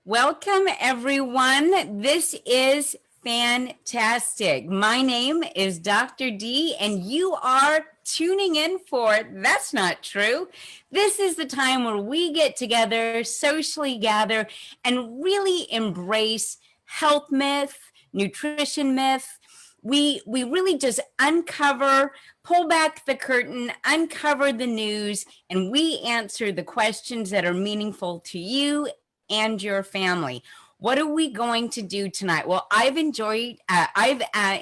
Welcome, everyone. This is fantastic. My name is Dr. D, and you are tuning in for That's Not True. This is the time where we get together, socially gather, and really embrace health myth, nutrition myth. We really just pull back the curtain, uncover the news, and we answer the questions that are meaningful to you and your family. What are we going to do tonight? Well, I've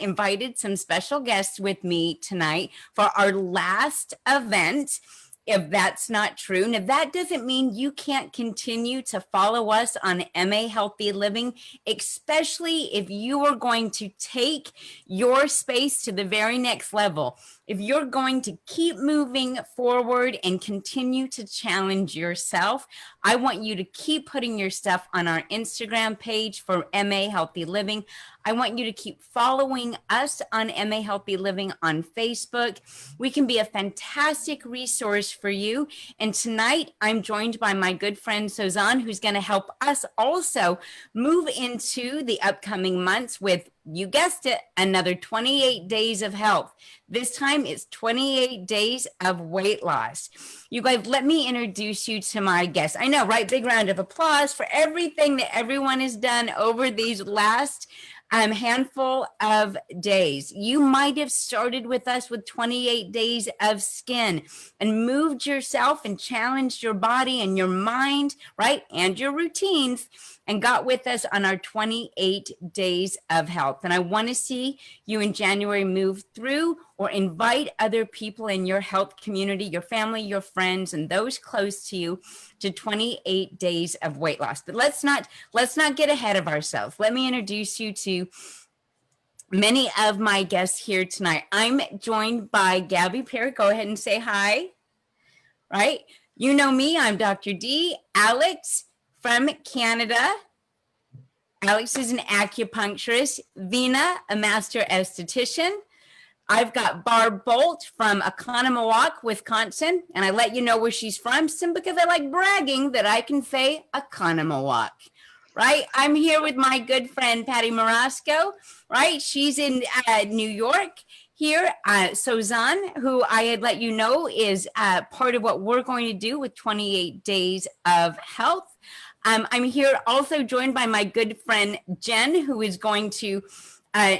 invited some special guests with me tonight for our last event. If that's not true. Now, that doesn't mean you can't continue to follow us on MA Healthy Living, especially if you are going to take your space to the very next level. If you're going to keep moving forward and continue to challenge yourself, I want you to keep putting your stuff on our Instagram page for MA Healthy Living. I want you to keep following us on MA Healthy Living on Facebook. We can be a fantastic resource for you. And tonight, I'm joined by my good friend, Suzanne, who's going to help us also move into the upcoming months with, you guessed it, another 28 days of health. This time it's 28 days of weight loss. You guys, let me introduce you to my guests. I know, right? Big round of applause for everything that everyone has done over these last handful of days. You might have started with us with 28 days of skin and moved yourself and challenged your body and your mind, right? And your routines, and got with us on our 28 days of health. And I want to see you in January move through or invite other people in your health community, your family, your friends, and those close to you to 28 days of weight loss. But let's not get ahead of ourselves. Let me introduce you to many of my guests here tonight. I'm joined by Gabby Perry. Go ahead and say hi. Right? You know me, I'm Dr. D. Alex from Canada. Alex is an acupuncturist. Vina, a master esthetician. I've got Barb Bolt from Oconomowoc, Wisconsin, and I let you know where she's from simply because I like bragging that I can say Oconomowoc, right? I'm here with my good friend Patty Marasco, right? She's in New York here. Suzanne, who I had let you know is part of what we're going to do with 28 days of health. I'm here also joined by my good friend Jen, who is going to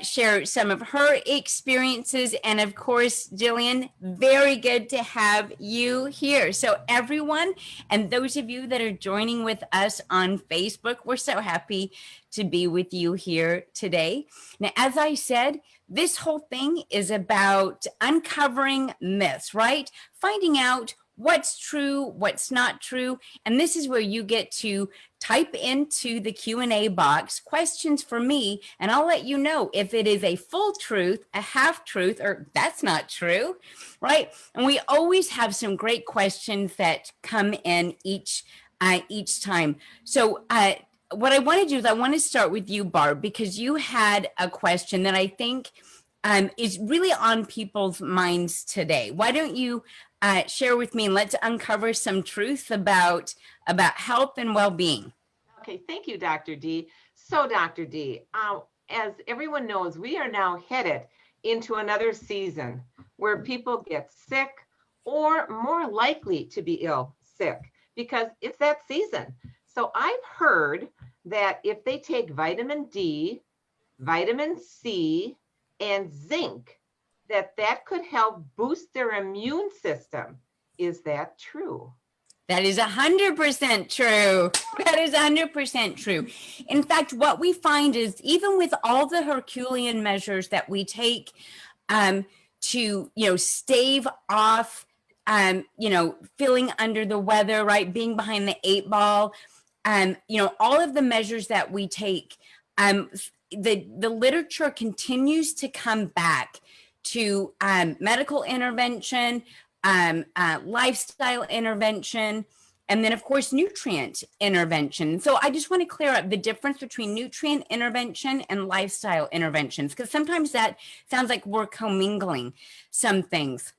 share some of her experiences. And of course, Jillian, very good to have you here. So everyone, and those of you that are joining with us on Facebook, we're so happy to be with you here today. Now, as I said, this whole thing is about uncovering myths, right? Finding out what's true, what's not true. And this is where you get to type into the Q&A box questions for me, and I'll let you know if it is a full truth, a half truth, or that's not true, right? And we always have some great questions that come in each time. So what I want to do is I want to start with you, Barb, because you had a question that I think is really on people's minds today. Why don't you share with me and let's uncover some truth about health and well-being. Okay, thank you, Dr. D. So, Dr. D, as everyone knows, we are now headed into another season where people get sick or more likely to be sick because it's that season. So I've heard that if they take vitamin D, vitamin C, and zinc, that could help boost their immune system. Is that true? That is 100% true. That is 100% true. In fact, what we find is even with all the Herculean measures that we take to, stave off, feeling under the weather, right, being behind the 8 ball, all of the measures that we take, the literature continues to come back to medical intervention, lifestyle intervention, and then of course nutrient intervention. So I just want to clear up the difference between nutrient intervention and lifestyle interventions, because sometimes that sounds like we're commingling some things.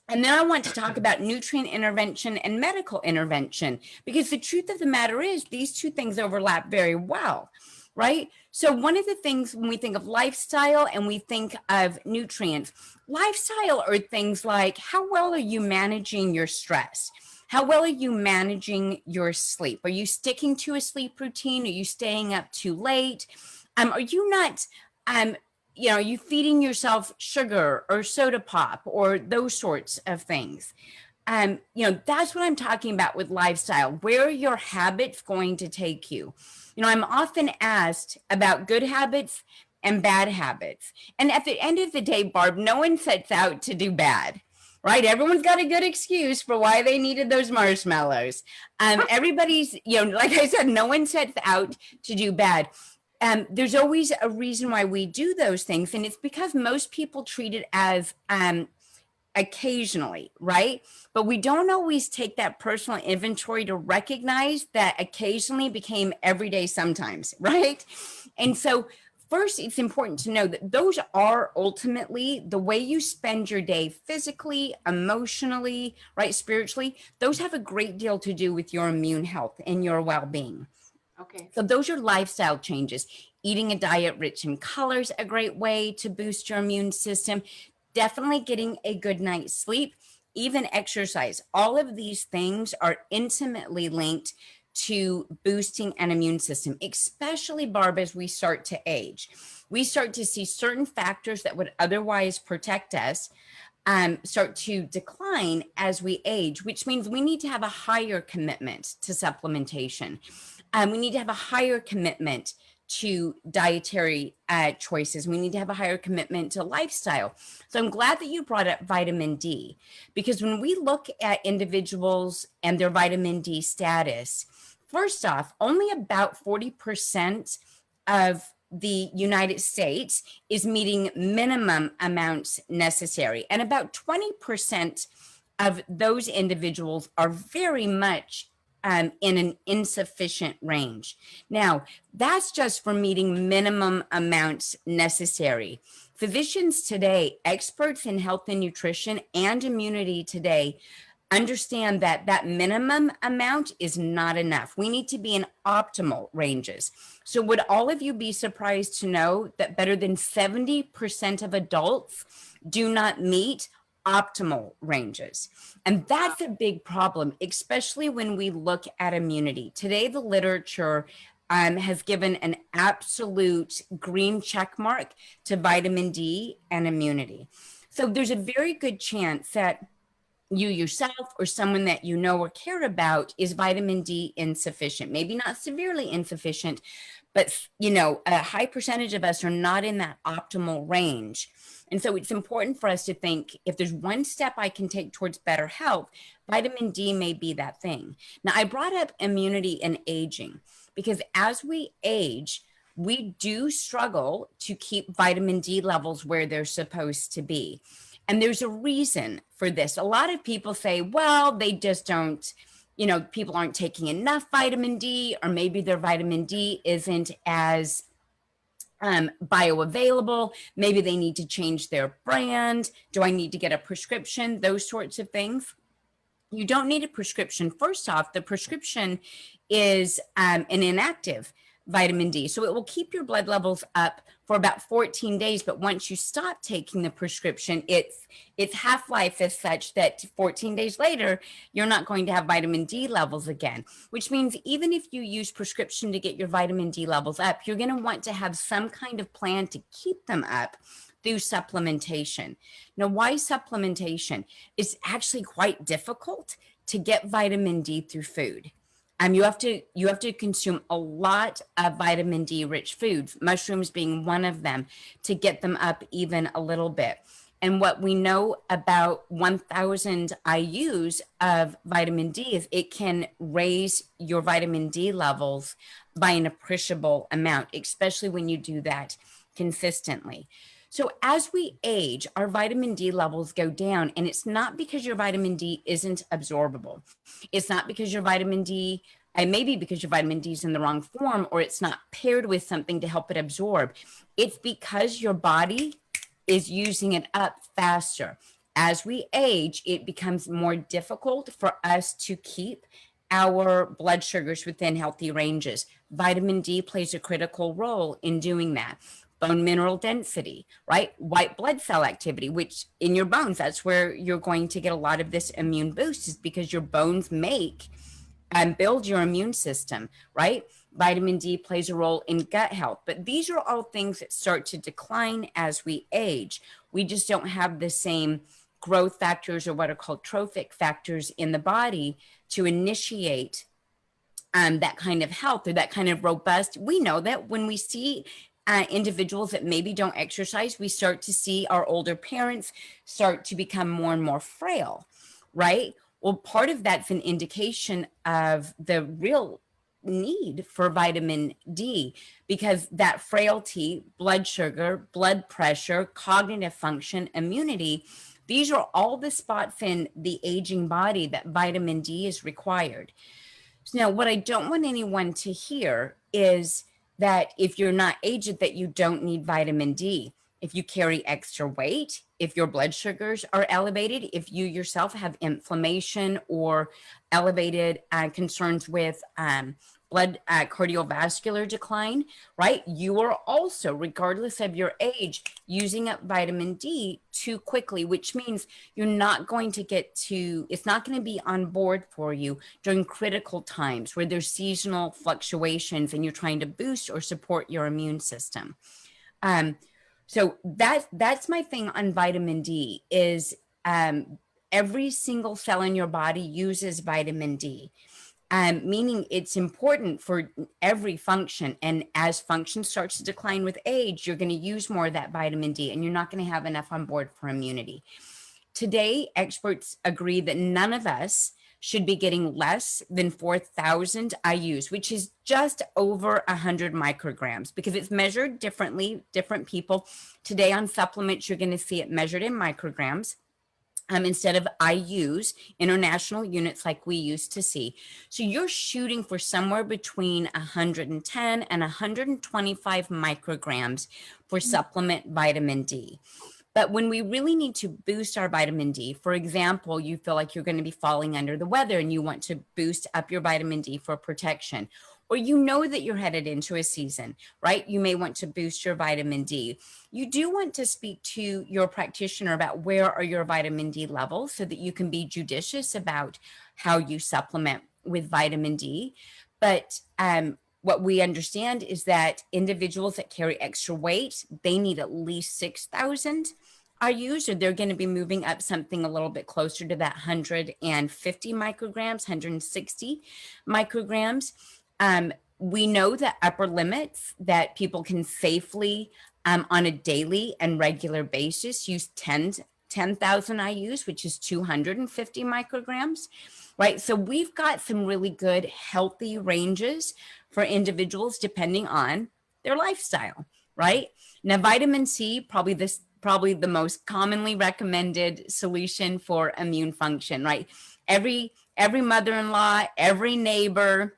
And then I want to talk about nutrient intervention and medical intervention, because the truth of the matter is these two things overlap very well, right? So one of the things when we think of lifestyle and we think of nutrients, lifestyle are things like how well are you managing your stress? How well are you managing your sleep? Are you sticking to a sleep routine? Are you staying up too late? Are you not are you feeding yourself sugar or soda pop or those sorts of things? That's what I'm talking about with lifestyle. Where are your habits going to take you? I'm often asked about good habits and bad habits. And at the end of the day, Barb, no one sets out to do bad, right? Everyone's got a good excuse for why they needed those marshmallows. Everybody's, like I said, no one sets out to do bad. There's always a reason why we do those things. And it's because most people treat it as occasionally, right? But we don't always take that personal inventory to recognize that occasionally became every day sometimes, right? And so first, it's important to know that those are ultimately the way you spend your day physically, emotionally, right, spiritually. Those have a great deal to do with your immune health and your well-being. Okay. So those are lifestyle changes. Eating a diet rich in colors, a great way to boost your immune system. Definitely getting a good night's sleep, even exercise. All of these things are intimately linked to boosting an immune system, especially, Barb, as we start to age. We start to see certain factors that would otherwise protect us start to decline as we age, which means we need to have a higher commitment to supplementation. We need to have a higher commitment to dietary choices. We need to have a higher commitment to lifestyle. So I'm glad that you brought up vitamin D, because when we look at individuals and their vitamin D status, first off, only about 40% of the United States is meeting minimum amounts necessary. And about 20% of those individuals are very much in an insufficient range. Now, that's just for meeting minimum amounts necessary. Physicians today, experts in health and nutrition and immunity today, understand that that minimum amount is not enough. We need to be in optimal ranges. So would all of you be surprised to know that better than 70% of adults do not meet optimal ranges? And that's a big problem, especially when we look at immunity. Today, the literature has given an absolute green check mark to vitamin D and immunity. So there's a very good chance that you yourself or someone that you know or care about is vitamin D insufficient, maybe not severely insufficient, but a high percentage of us are not in that optimal range. And so it's important for us to think, if there's one step I can take towards better health, vitamin D may be that thing. Now, I brought up immunity and aging because as we age, we do struggle to keep vitamin D levels where they're supposed to be. And there's a reason for this. A lot of people say, well, they just don't, people aren't taking enough vitamin D, or maybe their vitamin D isn't as bioavailable. Maybe they need to change their brand. Do I need to get a prescription? Those sorts of things. You don't need a prescription. First off, the prescription is an inactive vitamin D. So it will keep your blood levels up for about 14 days. But once you stop taking the prescription, its half-life is such that 14 days later, you're not going to have vitamin D levels again, which means even if you use prescription to get your vitamin D levels up, you're going to want to have some kind of plan to keep them up through supplementation. Now, why supplementation? It's actually quite difficult to get vitamin D through food. You have to consume a lot of vitamin D rich foods, mushrooms being one of them, to get them up even a little bit. And what we know about 1,000 IUs of vitamin D is it can raise your vitamin D levels by an appreciable amount, especially when you do that consistently. So as we age, our vitamin D levels go down, and it's not because your vitamin D isn't absorbable. It's not because your vitamin D, and maybe because your vitamin D is in the wrong form, or it's not paired with something to help it absorb. It's because your body is using it up faster. as we age, it becomes more difficult for us to keep our blood sugars within healthy ranges. Vitamin D plays a critical role in doing that. Bone mineral density, right? White blood cell activity, which in your bones, that's where you're going to get a lot of this immune boost, is because your bones make and build your immune system, right? Vitamin D plays a role in gut health, but these are all things that start to decline as we age. We just don't have the same growth factors, or what are called trophic factors, in the body to initiate that kind of health, or that kind of robust. We know that when we see individuals that maybe don't exercise, we start to see our older parents start to become more and more frail, right? Well, part of that's an indication of the real need for vitamin D, because that frailty, blood sugar, blood pressure, cognitive function, immunity, these are all the spots in the aging body that vitamin D is required. Now, what I don't want anyone to hear is that if you're not aged, that you don't need vitamin D. If you carry extra weight, if your blood sugars are elevated, if you yourself have inflammation or elevated concerns with blood cardiovascular decline, right? You are also, regardless of your age, using up vitamin D too quickly, which means you're not going to get to, it's not going to be on board for you during critical times where there's seasonal fluctuations and you're trying to boost or support your immune system. Um, so that's my thing on vitamin D is every single cell in your body uses vitamin D. Meaning it's important for every function. And as function starts to decline with age, you're going to use more of that vitamin D, and you're not going to have enough on board for immunity. Today, experts agree that none of us should be getting less than 4,000 IUs, which is just over 100 micrograms, because it's measured differently, different people. Today on supplements, you're going to see it measured in micrograms. Instead of IUs, international units like we used to see. So you're shooting for somewhere between 110 and 125 micrograms for supplement vitamin D. But when we really need to boost our vitamin D, for example, you feel like you're going to be falling under the weather and you want to boost up your vitamin D for protection, or you know that you're headed into a season, right? You may want to boost your vitamin D. You do want to speak to your practitioner about where are your vitamin D levels so that you can be judicious about how you supplement with vitamin D. But what we understand is that individuals that carry extra weight, they need at least 6,000 IUs, or they're going to be moving up something a little bit closer to that 150 micrograms, 160 micrograms. We know that upper limits that people can safely, on a daily and regular basis, use 10,000 IUs, which is 250 micrograms, right? So we've got some really good healthy ranges for individuals depending on their lifestyle, right? Now, vitamin C, probably the most commonly recommended solution for immune function, right? Every mother-in-law, every neighbor,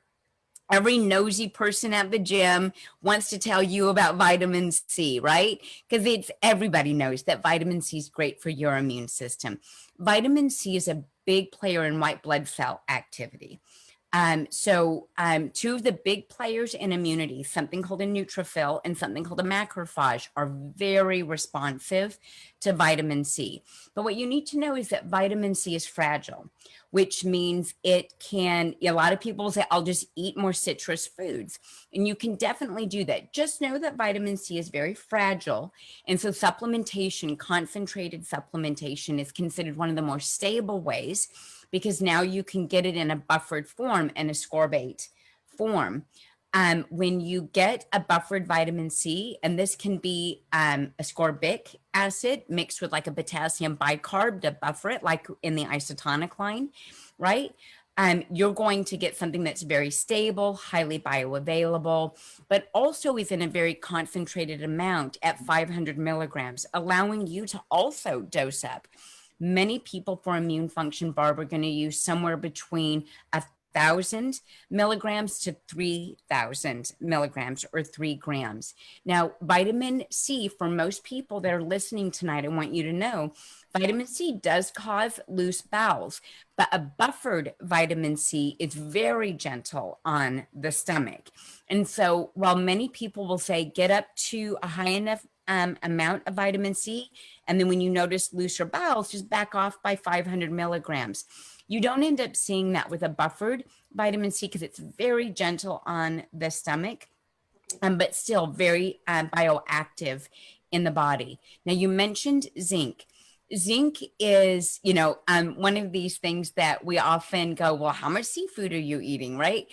every nosy person at the gym wants to tell you about vitamin C, right? Because everybody knows that vitamin C is great for your immune system. Vitamin C is a big player in white blood cell activity. So two of the big players in immunity, something called a neutrophil and something called a macrophage, are very responsive to vitamin C. But what you need to know is that vitamin C is fragile, which means it can, a lot of people say, I'll just eat more citrus foods. And you can definitely do that. Just know that vitamin C is very fragile. And so supplementation, concentrated supplementation, is considered one of the more stable ways, because now you can get it in a buffered form and a ascorbate form. When you get a buffered vitamin C, and this can be ascorbic acid mixed with like a potassium bicarb to buffer it, like in the isotonic line, right? You're going to get something that's very stable, highly bioavailable, but also is in a very concentrated amount at 500 milligrams, allowing you to also dose up. Many people for immune function, Barb, are going to use somewhere between 1,000 milligrams to 3,000 milligrams or 3 grams. Now, vitamin C, for most people that are listening tonight, I want you to know vitamin C does cause loose bowels, but a buffered vitamin C is very gentle on the stomach. And so while many people will say get up to a high enough amount of vitamin C, and then when you notice looser bowels, just back off by 500 milligrams. You don't end up seeing that with a buffered vitamin C because it's very gentle on the stomach, but still very bioactive in the body. Now, you mentioned zinc. Zinc is, one of these things that we often go, well, how much seafood are you eating, right?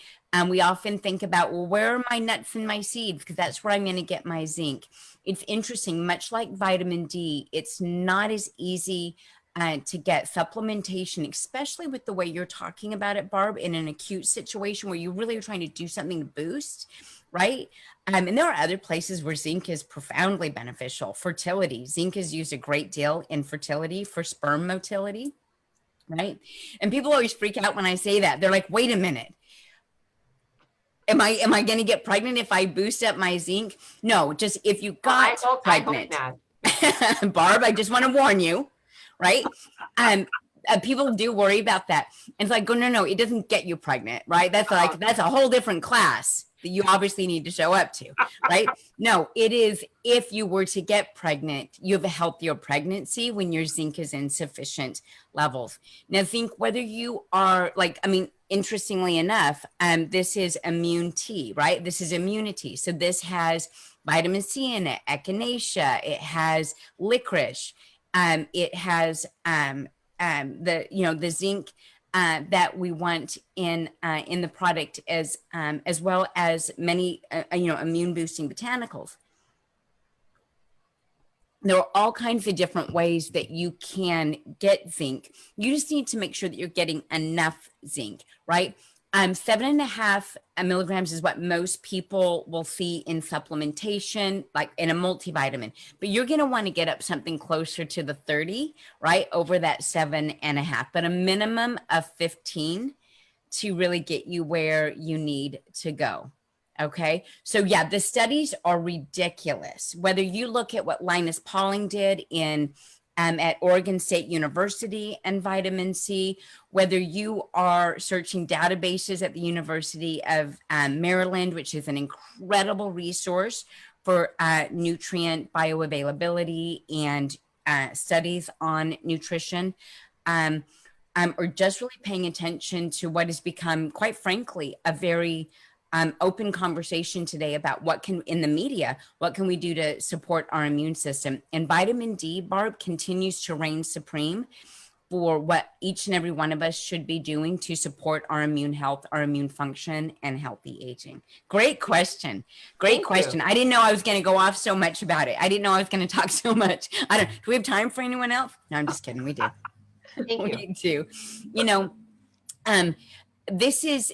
We often think about, well, where are my nuts and my seeds? Because that's where I'm going to get my zinc. It's interesting, much like vitamin D, it's not as easy to get supplementation, especially with the way you're talking about it, Barb, in an acute situation where you really are trying to do something to boost, right? And there are other places where zinc is profoundly beneficial. Fertility. Zinc is used a great deal in fertility for sperm motility, right? And people always freak out when I say that. They're like, wait a minute. Am I going to get pregnant if I boost up my zinc? No, just if you got pregnant. I hope not. Barb, I just want to warn you, right? People do worry about that. And it's like, oh, no, it doesn't get you pregnant, right? That's a whole different class that you obviously need to show up to, right? No, it is if you were to get pregnant, you have a healthier pregnancy when your zinc is in sufficient levels. Now, zinc, whether you are interestingly enough, this is immune tea, right? This is immunity. So this has vitamin C in it, echinacea, it has licorice, it has the zinc that we want in the product, as well as many immune boosting botanicals. There are all kinds of different ways that you can get zinc. You just need to make sure that you're getting enough zinc, right? 7.5 milligrams is what most people will see in supplementation, like in a multivitamin. But you're going to want to get up something closer to the 30, right? Over that 7.5, but a minimum of 15 to really get you where you need to go. Okay. So yeah, the studies are ridiculous. Whether you look at what Linus Pauling did at Oregon State University and vitamin C, whether you are searching databases at the University of Maryland, which is an incredible resource for nutrient bioavailability and studies on nutrition, or just really paying attention to what has become, quite frankly, a very open conversation today about what can we do to support our immune system. And vitamin D, Barb, continues to reign supreme for what each and every one of us should be doing to support our immune health, our immune function, and healthy aging. Great question. Thank you. I didn't know I was going to go off so much about it. I didn't know I was going to talk so much. Do we have time for anyone else? No, I'm just kidding. We do. Thank you. do. This is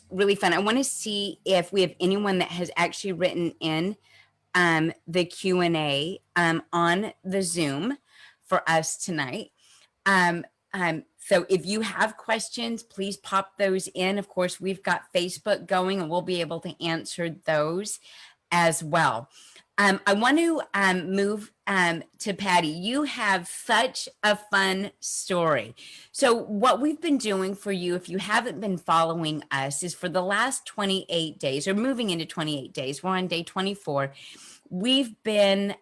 really fun. I want to see if we have anyone that has actually written in the Q&A on the Zoom for us tonight. So if you have questions, please pop those in. Of course, we've got Facebook going and we'll be able to answer those as well. I want to move to Patty. You have such a fun story. So what we've been doing for you, if you haven't been following us, is for the last 28 days, or moving into 28 days, we're on day 24, we've been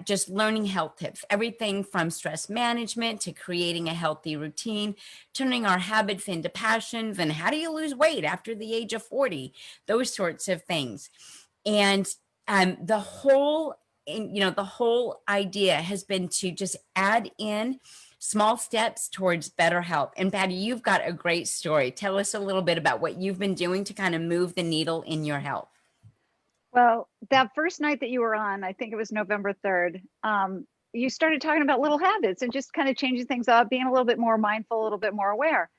just learning health tips, everything from stress management to creating a healthy routine, turning our habits into passions, and how do you lose weight after the age of 40, those sorts of things. And the whole idea has been to just add in small steps towards better health. And Patty, you've got a great story. Tell us a little bit about what you've been doing to kind of move the needle in your health. Well, that first night that you were on, I think it was November 3rd, you started talking about little habits and just kind of changing things up, being a little bit more mindful, a little bit more aware.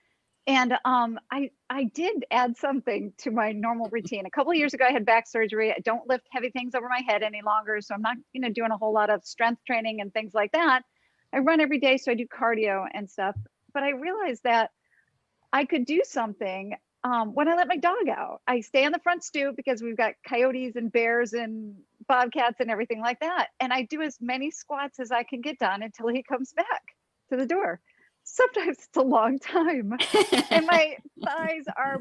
And I did add something to my normal routine. A couple of years ago, I had back surgery. I don't lift heavy things over my head any longer. So I'm not, doing a whole lot of strength training and things like that. I run every day, so I do cardio and stuff. But I realized that I could do something when I let my dog out. I stay on the front stoop because we've got coyotes and bears and bobcats and everything like that. And I do as many squats as I can get done until he comes back to the door. Sometimes it's a long time and my thighs are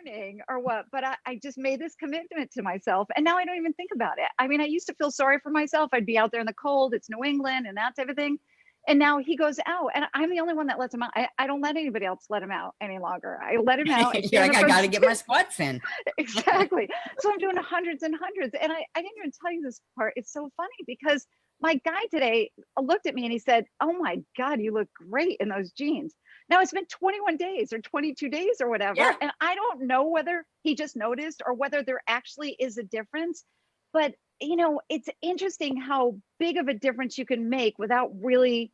burning or what, but I just made this commitment to myself and now I don't even think about it. I mean, I used to feel sorry for myself. I'd be out there in the cold, it's New England and that type of thing. And now he goes out and I'm the only one that lets him out. I don't let anybody else let him out any longer. I let him out. You're like, I got to get my squats in. Exactly. So I'm doing hundreds and hundreds. And I didn't even tell you this part. It's so funny because my guy today looked at me and he said, "Oh my God, you look great in those jeans." Now it's been 21 days or 22 days or whatever. Yeah. And I don't know whether he just noticed or whether there actually is a difference. But, you know, it's interesting how big of a difference you can make without really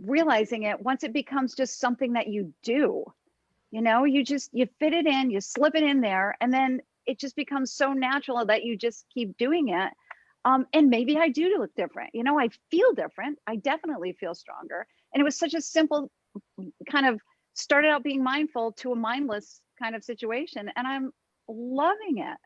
realizing it once it becomes just something that you do. You know, you fit it in, you slip it in there, and then it just becomes so natural that you just keep doing it. And maybe I do look different. You know, I feel different. I definitely feel stronger. And it was such a simple kind of started out being mindful to a mindless kind of situation. And I'm loving it.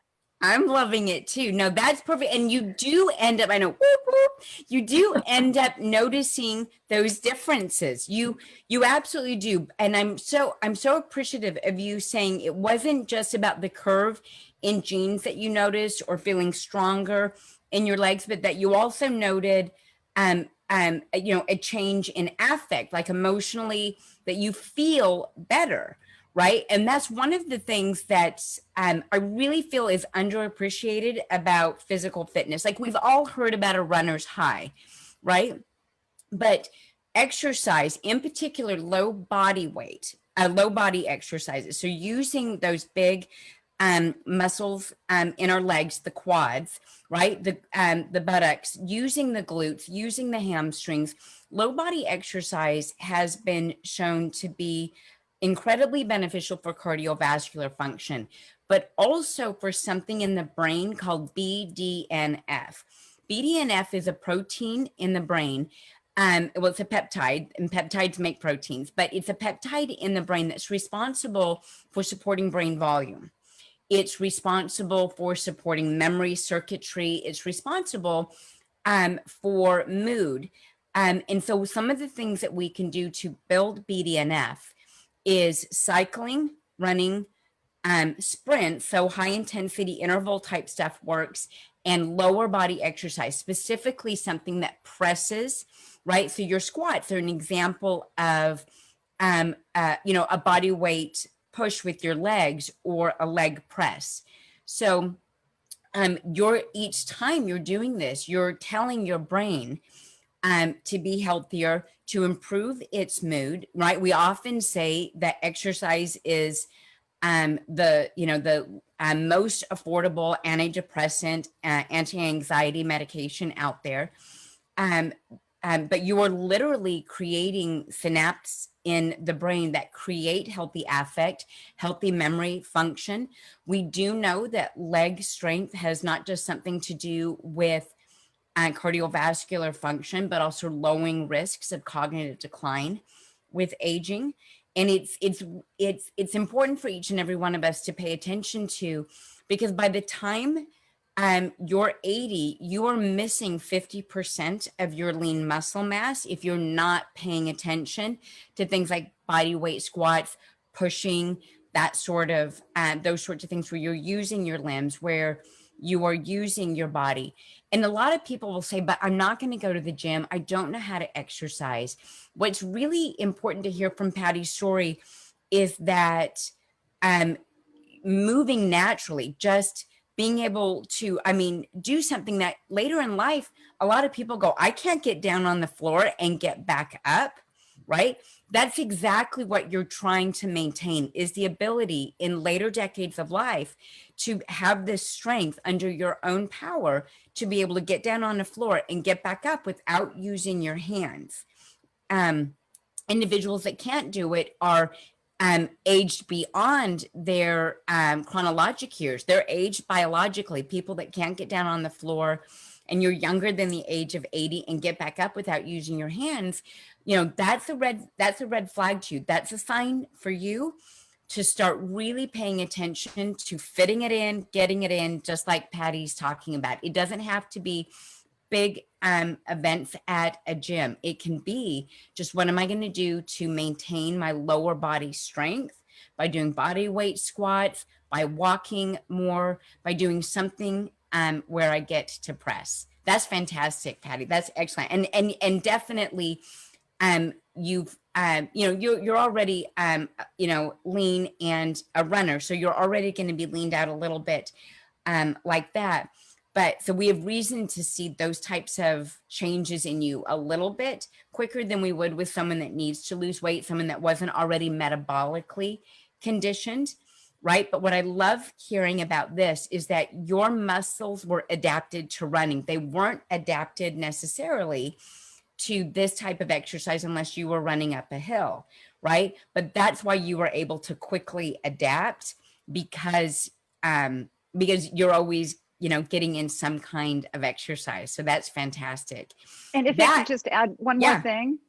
I'm loving it too. No, that's perfect. And you do end up, I know, whoop, whoop, you do end up noticing those differences. You absolutely do. And I'm so appreciative of you saying it wasn't just about the curve in jeans that you noticed or feeling stronger in your legs, but that you also noted, you know, a change in affect, like emotionally, that you feel better. Right. And that's one of the things that I really feel is underappreciated about physical fitness. Like we've all heard about a runner's high, right? But exercise, in particular, low body weight, low body exercises. So using those big muscles in our legs, the quads, right? The buttocks, using the glutes, using the hamstrings. Low body exercise has been shown to be incredibly beneficial for cardiovascular function, but also for something in the brain called BDNF. BDNF is a protein in the brain. Well, it's a peptide, and peptides make proteins, but it's a peptide in the brain that's responsible for supporting brain volume. It's responsible for supporting memory circuitry. It's responsible for mood. And so some of the things that we can do to build BDNF is cycling, running, sprints, so high intensity interval type stuff works, and lower body exercise, specifically something that presses, right? So your squats are an example of, you know, a body weight push with your legs or a leg press. So each time you're doing this, you're telling your brain to be healthier, to improve its mood, right? We often say that exercise is the most affordable antidepressant, anti-anxiety medication out there. But you are literally creating synapses in the brain that create healthy affect, healthy memory function. We do know that leg strength has not just something to do with cardiovascular function, but also lowering risks of cognitive decline with aging. And it's important for each and every one of us to pay attention to, because by the time you're 80, you are missing 50% of your lean muscle mass if you're not paying attention to things like body weight squats, pushing, that sort of those sorts of things where you're using your limbs, where you are using your body. And a lot of people will say, but I'm not going to go to the gym. I don't know how to exercise. What's really important to hear from Patty's story is that moving naturally, just being able to, do something that later in life, a lot of people go, I can't get down on the floor and get back up, right? That's exactly what you're trying to maintain, is the ability in later decades of life to have this strength under your own power to be able to get down on the floor and get back up without using your hands. Individuals that can't do it are aged beyond their chronologic years. They're aged biologically. People that can't get down on the floor and you're younger than the age of 80 and get back up without using your hands, that's a red flag to you. That's a sign for you to start really paying attention to fitting it in, getting it in, just like Patty's talking about. It doesn't have to be big events at a gym. It can be just, what am I going to do to maintain my lower body strength by doing body weight squats, by walking more, by doing something where I get to press. That's fantastic, Patty. That's excellent. And definitely you've you're already lean and a runner, so you're already going to be leaned out a little bit like that. But so we have reason to see those types of changes in you a little bit quicker than we would with someone that needs to lose weight, someone that wasn't already metabolically conditioned, right? But what I love hearing about this is that your muscles were adapted to running. They weren't adapted necessarily to this type of exercise unless you were running up a hill, right? But that's why you were able to quickly adapt, because you're always getting in some kind of exercise. So that's fantastic. And if I could just add one more Yeah. thing,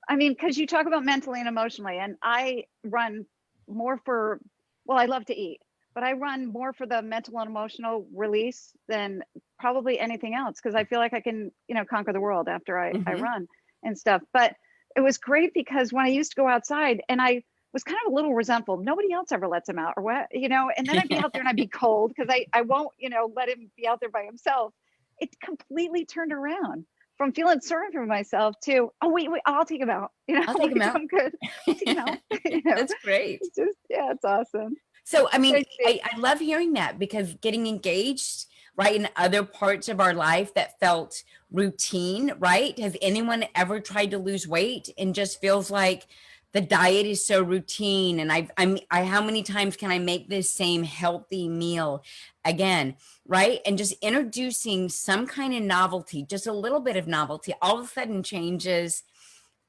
I mean, because you talk about mentally and emotionally, and I run more for, well, I love to eat, but I run more for the mental and emotional release than probably anything else, because I feel like I can, conquer the world after I run and stuff. But it was great because when I used to go outside, and I was kind of a little resentful, nobody else ever lets him out, or what, and then I'd be out there and I'd be cold because I won't, let him be out there by himself. It completely turned around from feeling sorry for myself to, oh, wait, I'll take him out. I'll take him out. I'm good. I'll take him out. That's great. It's just, yeah, it's awesome. So, I mean, I love hearing that, because getting engaged, right, in other parts of our life that felt routine, right? Has anyone ever tried to lose weight and just feels like the diet is so routine, and how many times can I make this same healthy meal again, right? And just introducing some kind of novelty, just a little bit of novelty, all of a sudden changes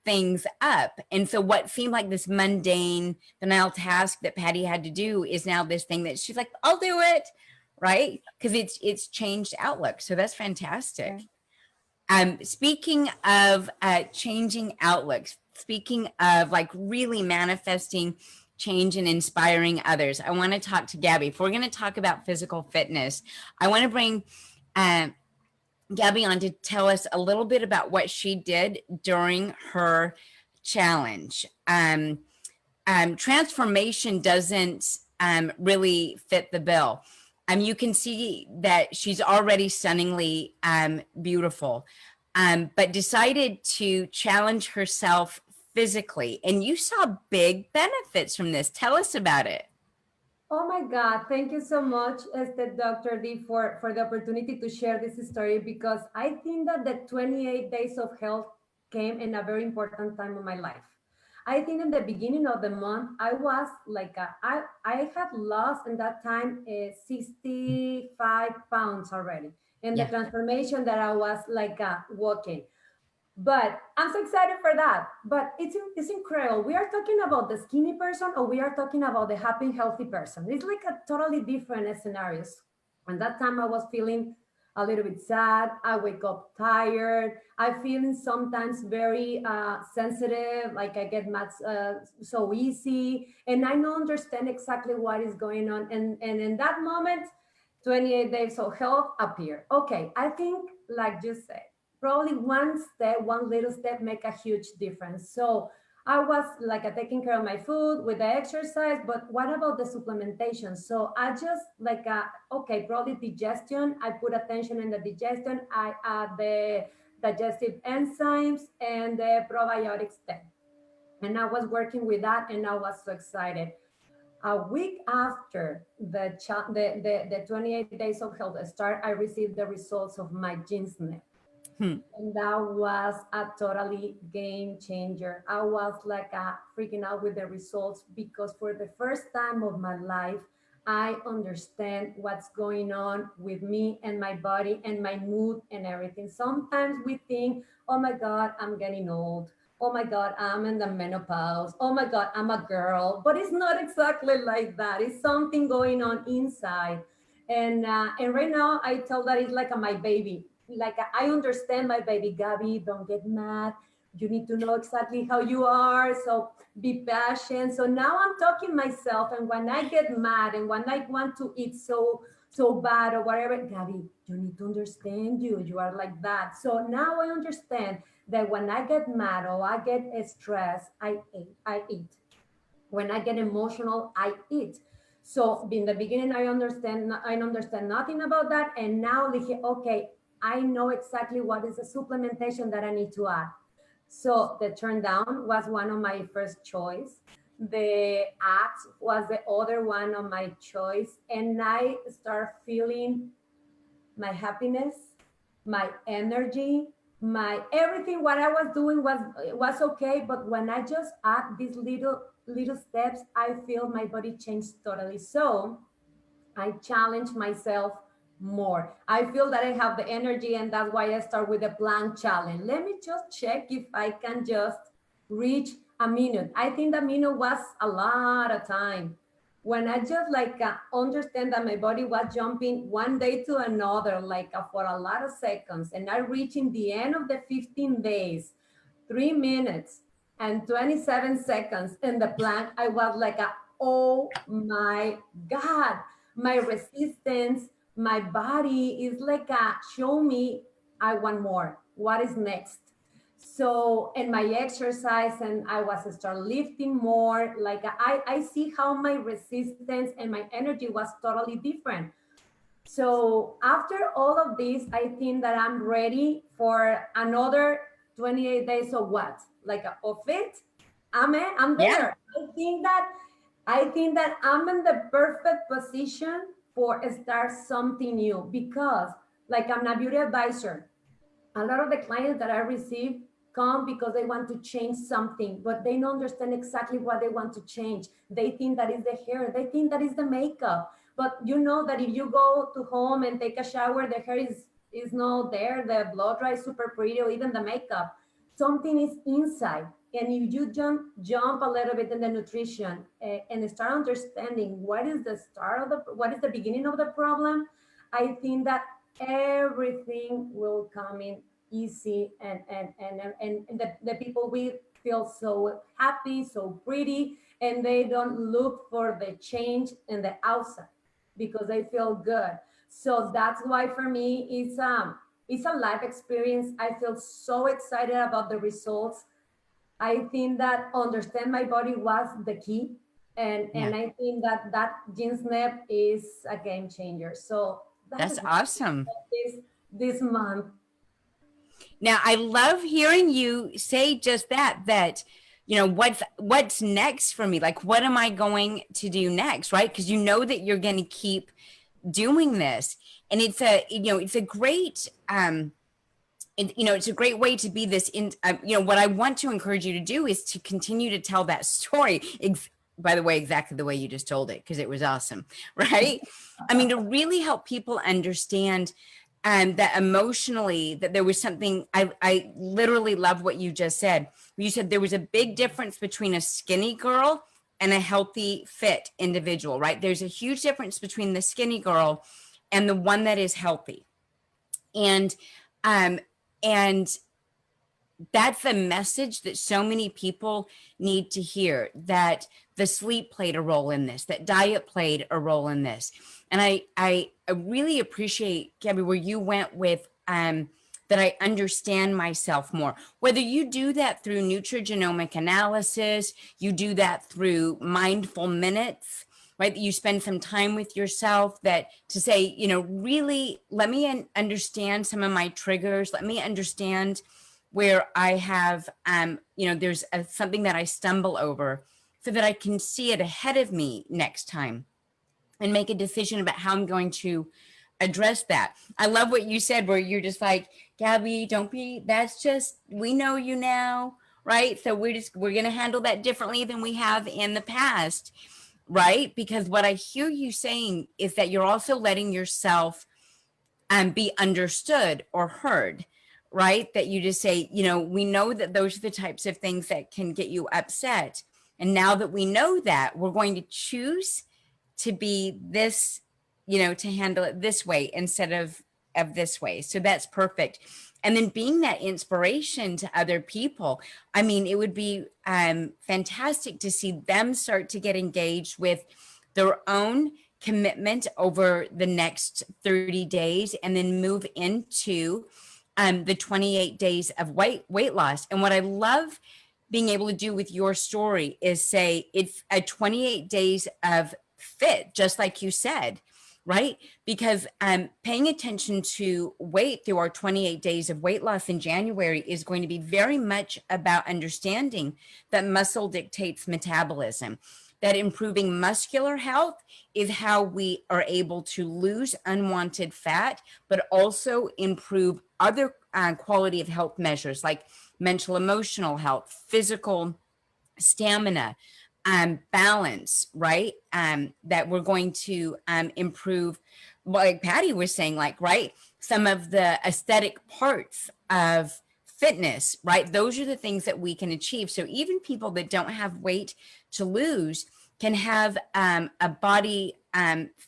things up. And so what seemed like this mundane, banal task that Patty had to do is now this thing that she's like, I'll do it, right? Because it's changed outlook. So that's fantastic. Speaking of changing outlooks, speaking of like really manifesting change and inspiring others, I want to talk to Gabby. If we're going to talk about physical fitness, I want to bring Gabby on to tell us a little bit about what she did during her challenge. Transformation doesn't really fit the bill. You can see that she's already stunningly beautiful, but decided to challenge herself physically. And you saw big benefits from this. Tell us about it. Oh my God, thank you so much, Dr. D, for the opportunity to share this story, because I think that the 28 days of health came in a very important time of my life. I think in the beginning of the month, I was like, I had lost in that time 65 pounds already. And the transformation that I was like walking. But I'm so excited for that. But it's incredible. We are talking about the skinny person, or we are talking about the happy, healthy person. It's like a totally different scenarios. And that time I was feeling a little bit sad. I wake up tired. I feeling sometimes very sensitive, like I get mad so easy. And I don't understand exactly what is going on. And in that moment, 28 days of health appear. Okay, I think, like you said, probably one little step make a huge difference. So I was like taking care of my food with the exercise, but what about the supplementation? So I just like, okay, probably digestion. I put attention in the digestion. I add the digestive enzymes and the probiotics then. And I was working with that, and I was so excited. A week after the 28 days of health start, I received the results of my jeans net. And that was a totally game changer. I was like freaking out with the results, because for the first time of my life, I understand what's going on with me and my body and my mood and everything. Sometimes we think, oh my God, I'm getting old. Oh my God, I'm in the menopause. Oh my God, I'm a girl. But it's not exactly like that. It's something going on inside. And right now, I tell that it's like my baby. Like I understand my baby. Gabby, don't get mad. You need to know exactly how you are. So be patient. So now I'm talking myself. And when I get mad and when I want to eat so bad or whatever, Gabby, you need to understand you. You are like that. So now I understand that when I get mad or I get stressed, I eat. When I get emotional, I eat. So in the beginning, I understand nothing about that. And now, okay, I know exactly what is the supplementation that I need to add. So the turn down was one of my first choice. The act was the other one of my choice. And I start feeling my happiness, my energy, my everything. What I was doing was okay, but when I just add these little steps, I feel my body change totally. So I challenge myself more. I feel that I have the energy, and that's why I start with a plank challenge. Let me just check if I can just reach a minute. I think the minute was a lot of time. When I just understand that my body was jumping one day to another, for a lot of seconds, and I reaching the end of the 15 days, 3 minutes and 27 seconds in the plank, I was oh my God, my resistance, my body is show me, I want more. What is next? So, and my exercise, and I was start lifting more. I see how my resistance and my energy was totally different. So after all of this, I think that I'm ready for another 28 days of what? Of it? I'm Yeah. there. I think that I'm in the perfect position for start something new because I'm a beauty advisor. A lot of the clients that I receive come because they want to change something, but they don't understand exactly what they want to change. They think that is the hair, they think that is the makeup. But you know that if you go to home and take a shower, the hair is not there, the blow dry is super pretty, or even the makeup. Something is inside. And if you jump a little bit in the nutrition and start understanding what is the beginning of the problem, I think that everything will come in easy, and the people will feel so happy, so pretty, and they don't look for the change in the outside because they feel good. So that's why for me it's a life experience. I feel so excited about the results. I think that understand my body was the key, Yeah. and I think that gene snap is a game changer. So that That's is awesome. this month. Now, I love hearing you say just that, what's next for me? Like, what am I going to do next? Right. Because you know that you're going to keep doing this. And it's a great, it's a great way to be this what I want to encourage you to do is to continue to tell that story. By the way, exactly the way you just told it, because it was awesome. Right. I mean, to really help people understand that emotionally, that there was something. I literally love what you just said. You said there was a big difference between a skinny girl and a healthy, fit individual, right? There's a huge difference between the skinny girl and the one that is healthy. And um and that's the message that so many people need to hear, that the sleep played a role in this, that diet played a role in this. And I really appreciate, Gabby, where you went with that I understand myself more. Whether you do that through nutrigenomic analysis, you do that through mindful minutes, right? That you spend some time with yourself, that to say, really let me understand some of my triggers. Let me understand where I have, there's something that I stumble over, so that I can see it ahead of me next time and make a decision about how I'm going to address that. I love what you said, where you're just like, Gabby, we know you now, right? So we're going to handle that differently than we have in the past, right? Because what I hear you saying is that you're also letting yourself be understood or heard, right? That you just say, we know that those are the types of things that can get you upset. And now that we know that, we're going to choose to be this, to handle it this way instead of this way. So that's perfect. and then being that inspiration to other people. I mean, it would be fantastic to see them start to get engaged with their own commitment over the next 30 days and then move into the 28 days of weight loss. And what I love being able to do with your story is say it's a 28 days of fit, just like you said, right? Because paying attention to weight through our 28 days of weight loss in January is going to be very much about understanding that muscle dictates metabolism, that improving muscular health is how we are able to lose unwanted fat, but also improve other quality of health measures like mental, emotional health, physical stamina, balance, right? That we're going to improve, like Patty was saying, like, right? Some of the aesthetic parts of fitness, right? Those are the things that we can achieve. So even people that don't have weight to lose can have a body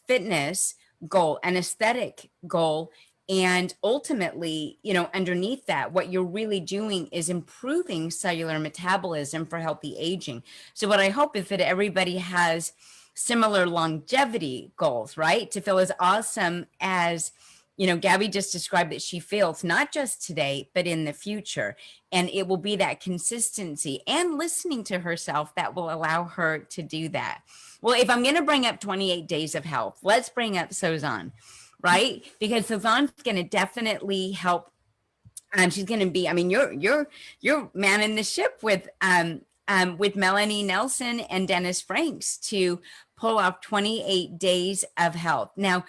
fitness goal, an aesthetic goal. And ultimately, you know, underneath that, what you're really doing is improving cellular metabolism for healthy aging. So what I hope is that everybody has similar longevity goals, right? To feel as awesome as, you know, Gabby just described that she feels, not just today, but in the future. And it will be that consistency and listening to herself that will allow her to do that. Well, if I'm going to bring up 28 days of health, let's bring up Sozan, right? Because Sozan's going to definitely help. She's going to be, I mean, you're manning the ship with Melanie Nelson and Dennis Franks to pull off 28 days of health. Now,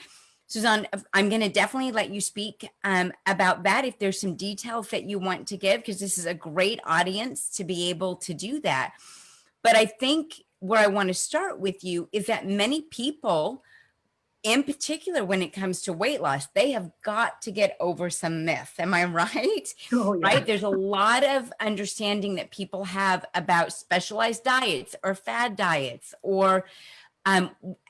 Suzanne, I'm going to definitely let you speak about that if there's some details that you want to give, because this is a great audience to be able to do that. But I think where I want to start with you is that many people, in particular when it comes to weight loss, they have got to get over some myth. Am I right? Oh, yeah. Right? There's a lot of understanding that people have about specialized diets or fad diets, or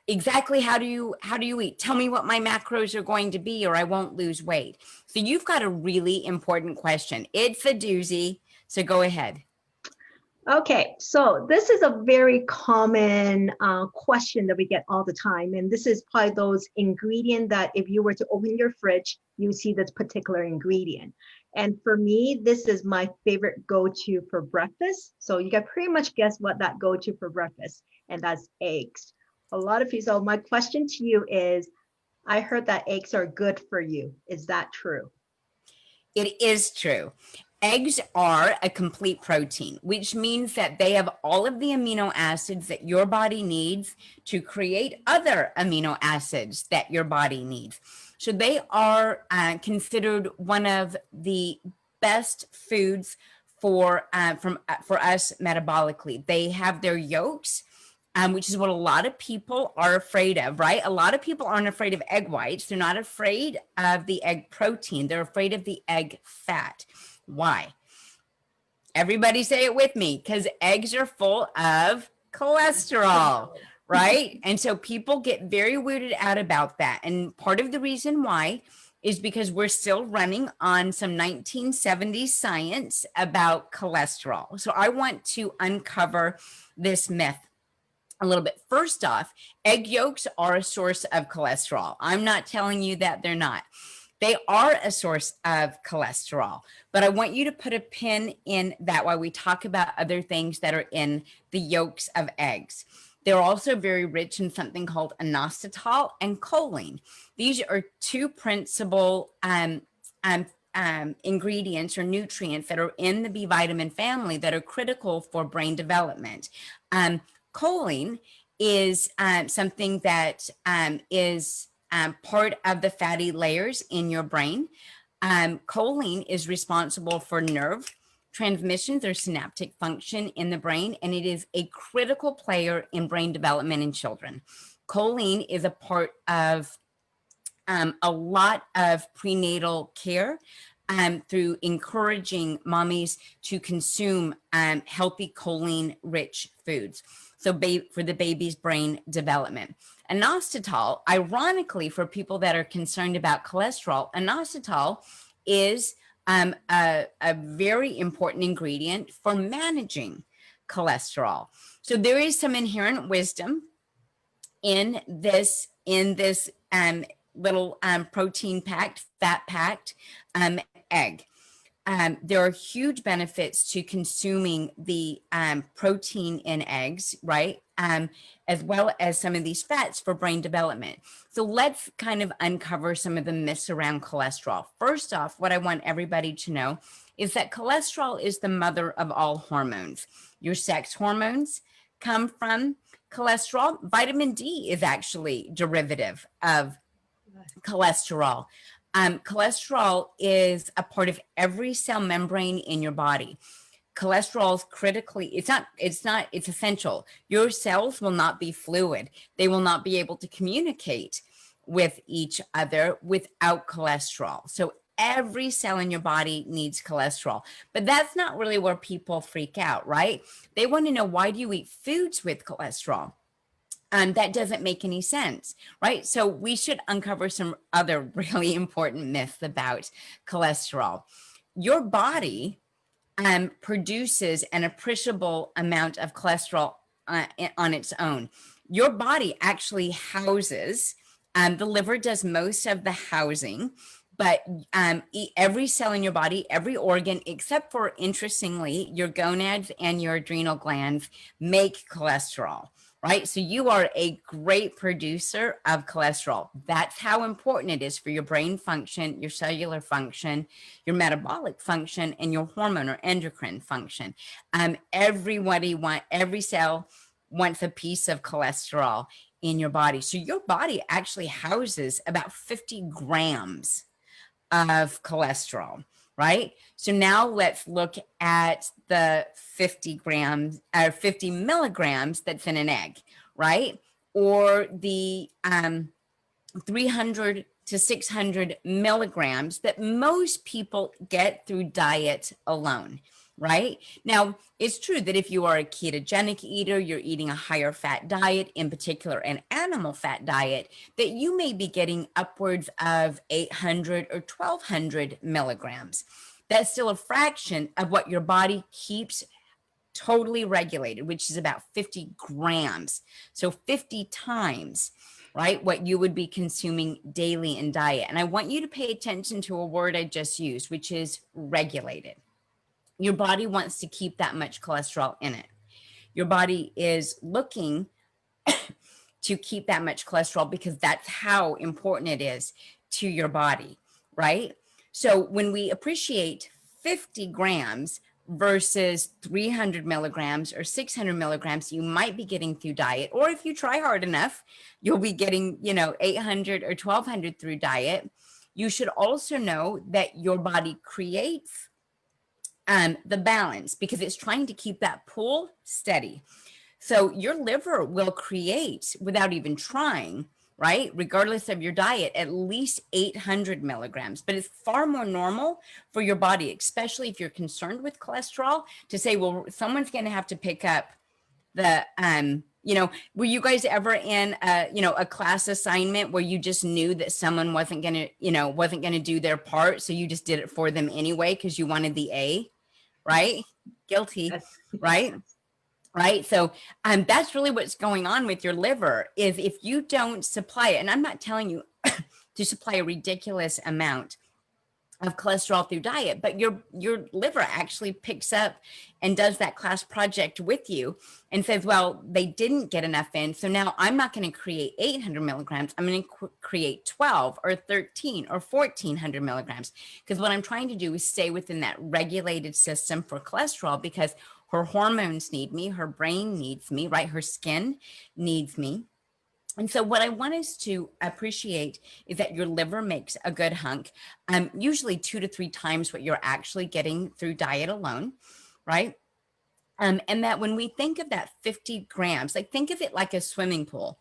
exactly how do you eat? Tell me what my macros are going to be, or I won't lose weight. So you've got a really important question. It's a doozy. So go ahead. Okay, so this is a very common question that we get all the time. And this is probably those ingredients that if you were to open your fridge, you see this particular ingredient. And for me, this is my favorite go-to for breakfast. So you can pretty much guess what that go-to for breakfast, and that's eggs. A lot of people, so my question to you is, I heard that eggs are good for you. Is that true? It is true. Eggs are a complete protein, which means that they have all of the amino acids that your body needs to create other amino acids that your body needs. So they are considered one of the best foods for us metabolically. They have their yolks, which is what a lot of people are afraid of, right? A lot of people aren't afraid of egg whites. They're not afraid of the egg protein. They're afraid of the egg fat. Why? Everybody say it with me, because eggs are full of cholesterol, right? And so people get very weirded out about that. And part of the reason why is because we're still running on some 1970s science about cholesterol. So I want to uncover this myth a little bit. First off, egg yolks are a source of cholesterol. I'm not telling you that they're not. They are a source of cholesterol, but I want you to put a pin in that while we talk about other things that are in the yolks of eggs. They're also very rich in something called inositol and choline. These are two principal ingredients or nutrients that are in the B vitamin family that are critical for brain development. Choline is something that is part of the fatty layers in your brain. Choline is responsible for nerve transmissions or synaptic function in the brain, and it is a critical player in brain development in children. Choline is a part of a lot of prenatal care through encouraging mommies to consume healthy choline-rich foods. So for the baby's brain development. Inositol, ironically, for people that are concerned about cholesterol, inositol is a very important ingredient for managing cholesterol. So there is some inherent wisdom in this little protein packed, fat packed egg. There are huge benefits to consuming the protein in eggs, right? As well as some of these fats for brain development. So let's kind of uncover some of the myths around cholesterol. First off, what I want everybody to know is that cholesterol is the mother of all hormones. Your sex hormones come from cholesterol. Vitamin D is actually derivative of cholesterol. Cholesterol is a part of every cell membrane in your body. Cholesterol is critically, it's essential. Your cells will not be fluid. They will not be able to communicate with each other without cholesterol. So every cell in your body needs cholesterol, but that's not really where people freak out, right? They want to know, why do you eat foods with cholesterol? That doesn't make any sense, right? So we should uncover some other really important myths about cholesterol. Your body produces an appreciable amount of cholesterol on its own. Your body actually houses, the liver does most of the housing, but every cell in your body, every organ, except for, interestingly, your gonads and your adrenal glands, make cholesterol. Right? So you are a great producer of cholesterol. That's how important it is for your brain function, your cellular function, your metabolic function, and your hormone or endocrine function. Every cell wants a piece of cholesterol in your body. So your body actually houses about 50 grams of cholesterol, right? So now let's look at the 50 grams or 50 milligrams that's in an egg, right? Or the 300 to 600 milligrams that most people get through diet alone, right? Now, it's true that if you are a ketogenic eater, you're eating a higher fat diet, in particular an animal fat diet, that you may be getting upwards of 800 or 1200 milligrams. That's still a fraction of what your body keeps totally regulated, which is about 50 grams. So 50 times, right, what you would be consuming daily in diet. And I want you to pay attention to a word I just used, which is regulated. Your body wants to keep that much cholesterol in it. Your body is looking to keep that much cholesterol because that's how important it is to your body, right? So when we appreciate 50 grams versus 300 milligrams or 600 milligrams, you might be getting through diet. Or if you try hard enough, you'll be getting, 800 or 1200 through diet. You should also know that your body creates the balance because it's trying to keep that pool steady. So your liver will create, without even trying, right, regardless of your diet, at least 800 milligrams. But it's far more normal for your body, especially if you're concerned with cholesterol, to say, well, someone's going to have to pick up the, were you guys ever in a class assignment where you just knew that someone wasn't going to do their part, so you just did it for them anyway because you wanted the A, right? Guilty, Yes. right? Right. So that's really what's going on with your liver is if you don't supply it, and I'm not telling you to supply a ridiculous amount of cholesterol through diet, but your liver actually picks up and does that class project with you and says, well, they didn't get enough in. So now I'm not going to create 800 milligrams. I'm going to create 12 or 13 or 1400 milligrams. Because what I'm trying to do is stay within that regulated system for cholesterol because her hormones need me, her brain needs me, right? Her skin needs me. And so what I want us to appreciate is that your liver makes a good hunk, usually 2 to 3 times what you're actually getting through diet alone, right? And that when we think of that 50 grams, like think of it like a swimming pool,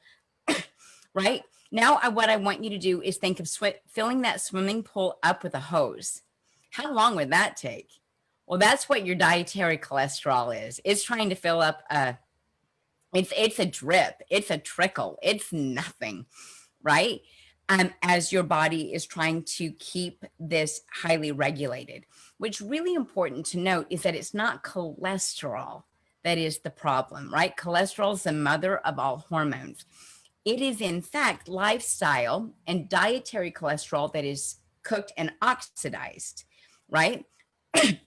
right? Now, what I want you to do is think of filling that swimming pool up with a hose. How long would that take? Well, that's what your dietary cholesterol is. It's trying to fill up it's a drip, it's a trickle, it's nothing, right? as your body is trying to keep this highly regulated. What's really important to note is that it's not cholesterol that is the problem, right? Cholesterol is the mother of all hormones. It is, in fact, lifestyle and dietary cholesterol that is cooked and oxidized, right?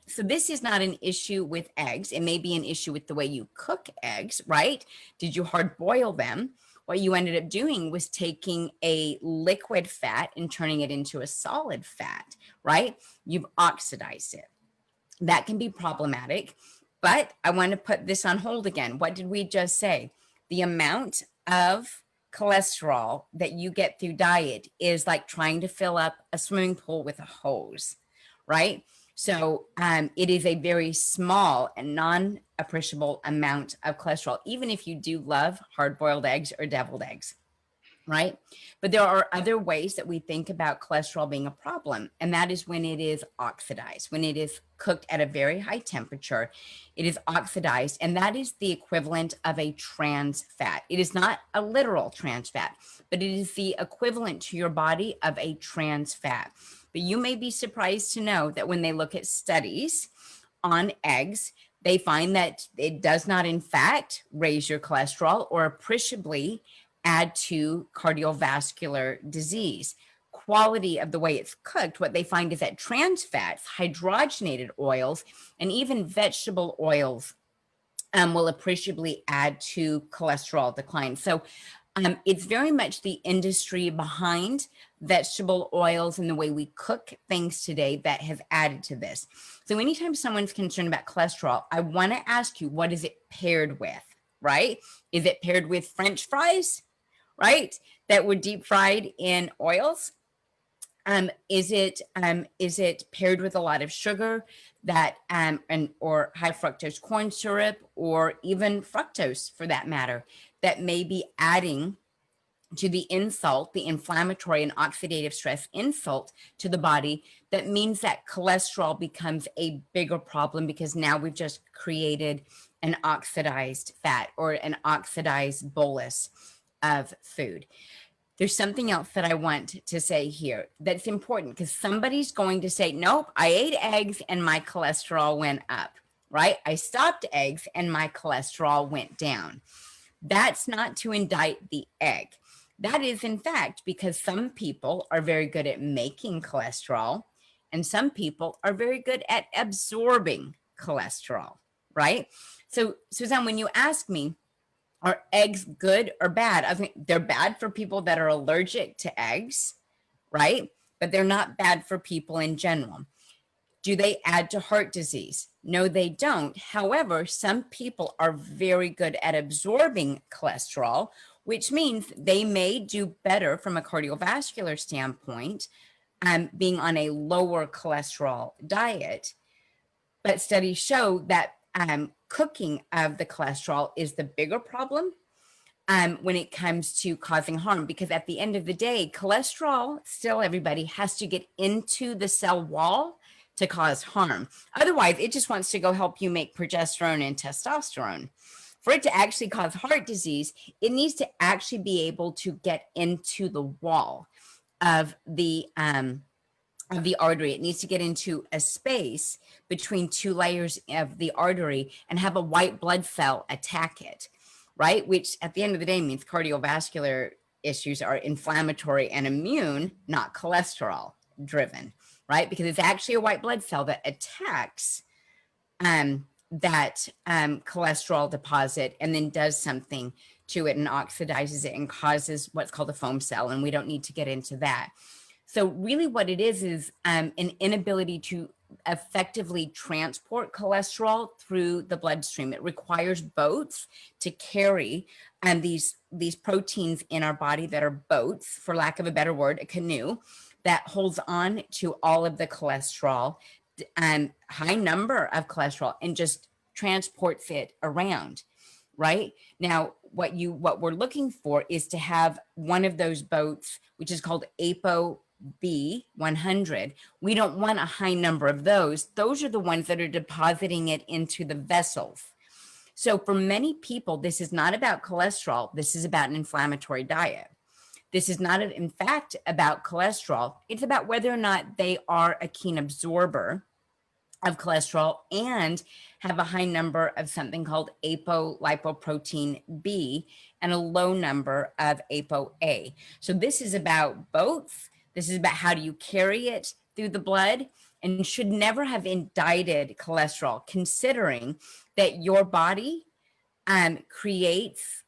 So this is not an issue with eggs. It may be an issue with the way you cook eggs, right? Did you hard boil them? What you ended up doing was taking a liquid fat and turning it into a solid fat, right? You've oxidized it. That can be problematic, but I want to put this on hold again. What did we just say? The amount of cholesterol that you get through diet is like trying to fill up a swimming pool with a hose, right? So it is a very small and non-appreciable amount of cholesterol, even if you do love hard-boiled eggs or deviled eggs, right? But there are other ways that we think about cholesterol being a problem, and that is when it is oxidized, when it is cooked at a very high temperature, it is oxidized, and that is the equivalent of a trans fat. It is not a literal trans fat, but it is the equivalent to your body of a trans fat. But you may be surprised to know that when they look at studies on eggs, they find that it does not, in fact, raise your cholesterol or appreciably add to cardiovascular disease. Quality of the way it's cooked, what they find is that trans fats, hydrogenated oils, and even vegetable oils will appreciably add to cholesterol decline. So it's very much the industry behind vegetable oils and the way we cook things today that has added to this. So anytime someone's concerned about cholesterol, I want to ask you, what is it paired with, right? Is it paired with French fries, right? That were deep fried in oils? Is it paired with a lot of sugar that or high fructose corn syrup, or even fructose for that matter, that may be adding to the insult, the inflammatory and oxidative stress insult to the body, that means that cholesterol becomes a bigger problem, because now we've just created an oxidized fat or an oxidized bolus of food. There's something else that I want to say here that's important, because somebody's going to say, nope, I ate eggs and my cholesterol went up, right? I stopped eggs and my cholesterol went down. That's not to indict the egg. That is, in fact, because some people are very good at making cholesterol and some people are very good at absorbing cholesterol, right? So, Suzanne, when you ask me, are eggs good or bad? I think they're bad for people that are allergic to eggs, right? But they're not bad for people in general. Do they add to heart disease? No, they don't. However, some people are very good at absorbing cholesterol, which means they may do better from a cardiovascular standpoint, being on a lower cholesterol diet. But studies show that cooking of the cholesterol is the bigger problem when it comes to causing harm, because at the end of the day, cholesterol still, everybody, has to get into the cell wall to cause harm. Otherwise, it just wants to go help you make progesterone and testosterone. For it to actually cause heart disease, it needs to actually be able to get into the wall of the artery. It needs to get into a space between two layers of the artery and have a white blood cell attack it, right? Which at the end of the day means cardiovascular issues are inflammatory and immune, not cholesterol driven, right? Because it's actually a white blood cell that attacks that cholesterol deposit and then does something to it and oxidizes it and causes what's called a foam cell. And we don't need to get into that. So really what it is an inability to effectively transport cholesterol through the bloodstream. It requires boats to carry these proteins in our body that are boats, for lack of a better word, a canoe that holds on to all of the cholesterol, high number of cholesterol, and just transports it around. Right now, what we're looking for is to have one of those boats, which is called ApoB100. We don't want a high number of those. Those are the ones that are depositing it into the vessels. So for many people, this is not about cholesterol. This is about an inflammatory diet. This is not, in fact, about cholesterol. It's about whether or not they are a keen absorber of cholesterol and have a high number of something called apolipoprotein B and a low number of ApoA. So this is about both. This is about how do you carry it through the blood, and should never have indicted cholesterol, considering that your body creates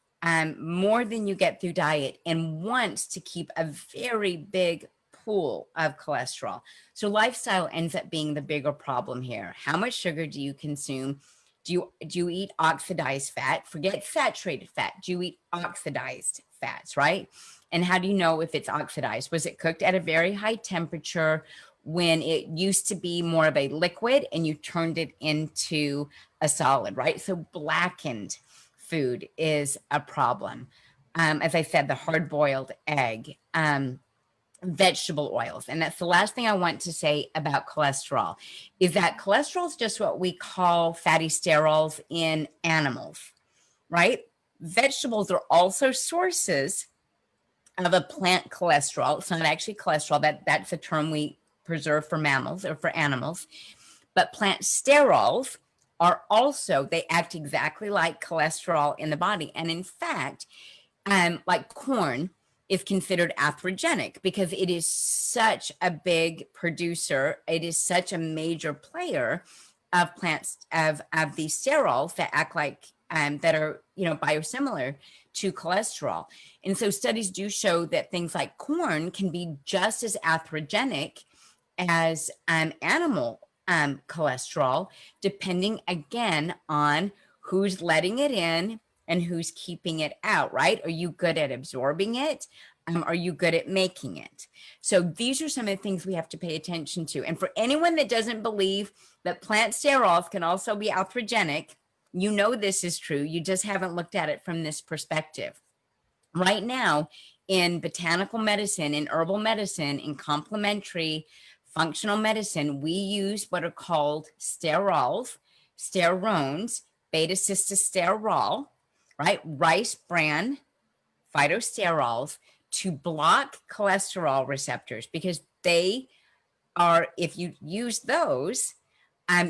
more than you get through diet and wants to keep a very big pool of cholesterol. So lifestyle ends up being the bigger problem here. How much sugar do you consume? Do you eat oxidized fat? Forget saturated fat. Do you eat oxidized fats, right? And how do you know if it's oxidized? Was it cooked at a very high temperature when it used to be more of a liquid and you turned it into a solid, right? So blackened food is a problem. As I said, the hard-boiled egg, vegetable oils. And that's the last thing I want to say about cholesterol, is that cholesterol is just what we call fatty sterols in animals, right? Vegetables are also sources of a plant cholesterol. It's not actually cholesterol. That's a term we preserve for mammals or for animals. But plant sterols are also, they act exactly like cholesterol in the body. And in fact, like corn is considered atherogenic because it is such a big producer. It is such a major player of plants, of these sterols that act like, that are, biosimilar to cholesterol. And so studies do show that things like corn can be just as atherogenic as animal cholesterol, depending again on who's letting it in and who's keeping it out, right? Are you good at absorbing it? Are you good at making it? So these are some of the things we have to pay attention to. And for anyone that doesn't believe that plant sterols can also be atherogenic, you know this is true. You just haven't looked at it from this perspective. Right now, in botanical medicine, in herbal medicine, in complementary functional medicine, we use what are called sterols, sterones, beta-cystosterol, right? Rice bran phytosterols to block cholesterol receptors, because they are, if you use those,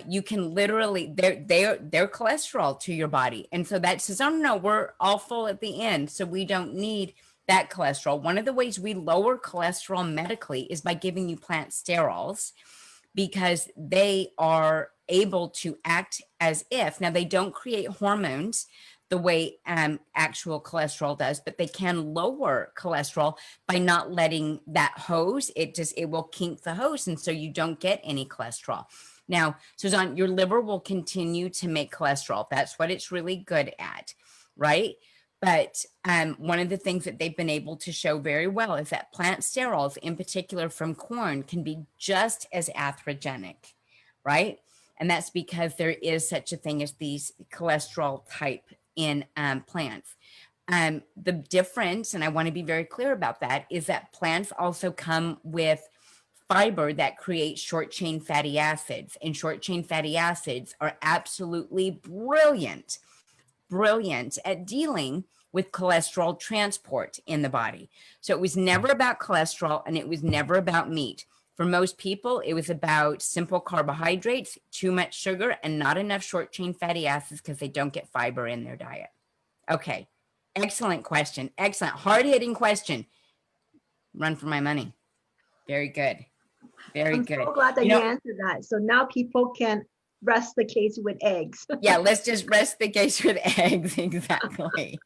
you can literally, they're cholesterol to your body. And so that says, oh no, we're all full at the end, so we don't need that cholesterol. One of the ways we lower cholesterol medically is by giving you plant sterols, because they are able to act as if, now they don't create hormones the way actual cholesterol does, but they can lower cholesterol by not letting that hose, it will kink the hose, and so you don't get any cholesterol. Now, Suzanne, your liver will continue to make cholesterol. That's what it's really good at, right? But one of the things that they've been able to show very well is that plant sterols, in particular from corn, can be just as atherogenic, right? And that's because there is such a thing as these cholesterol type in plants. The difference, and I want to be very clear about that, is that plants also come with fiber that creates short chain fatty acids, and short chain fatty acids are absolutely brilliant at dealing with cholesterol transport in the body. So it was never about cholesterol, and it was never about meat. For most people, it was about simple carbohydrates, too much sugar, and not enough short chain fatty acids because they don't get fiber in their diet. Okay, excellent question. Excellent, hard-hitting question. Run for my money. Very good. Very I'm good. so glad that you answered that. So now people can rest the case with eggs. Yeah, let's just rest the case with eggs. Exactly.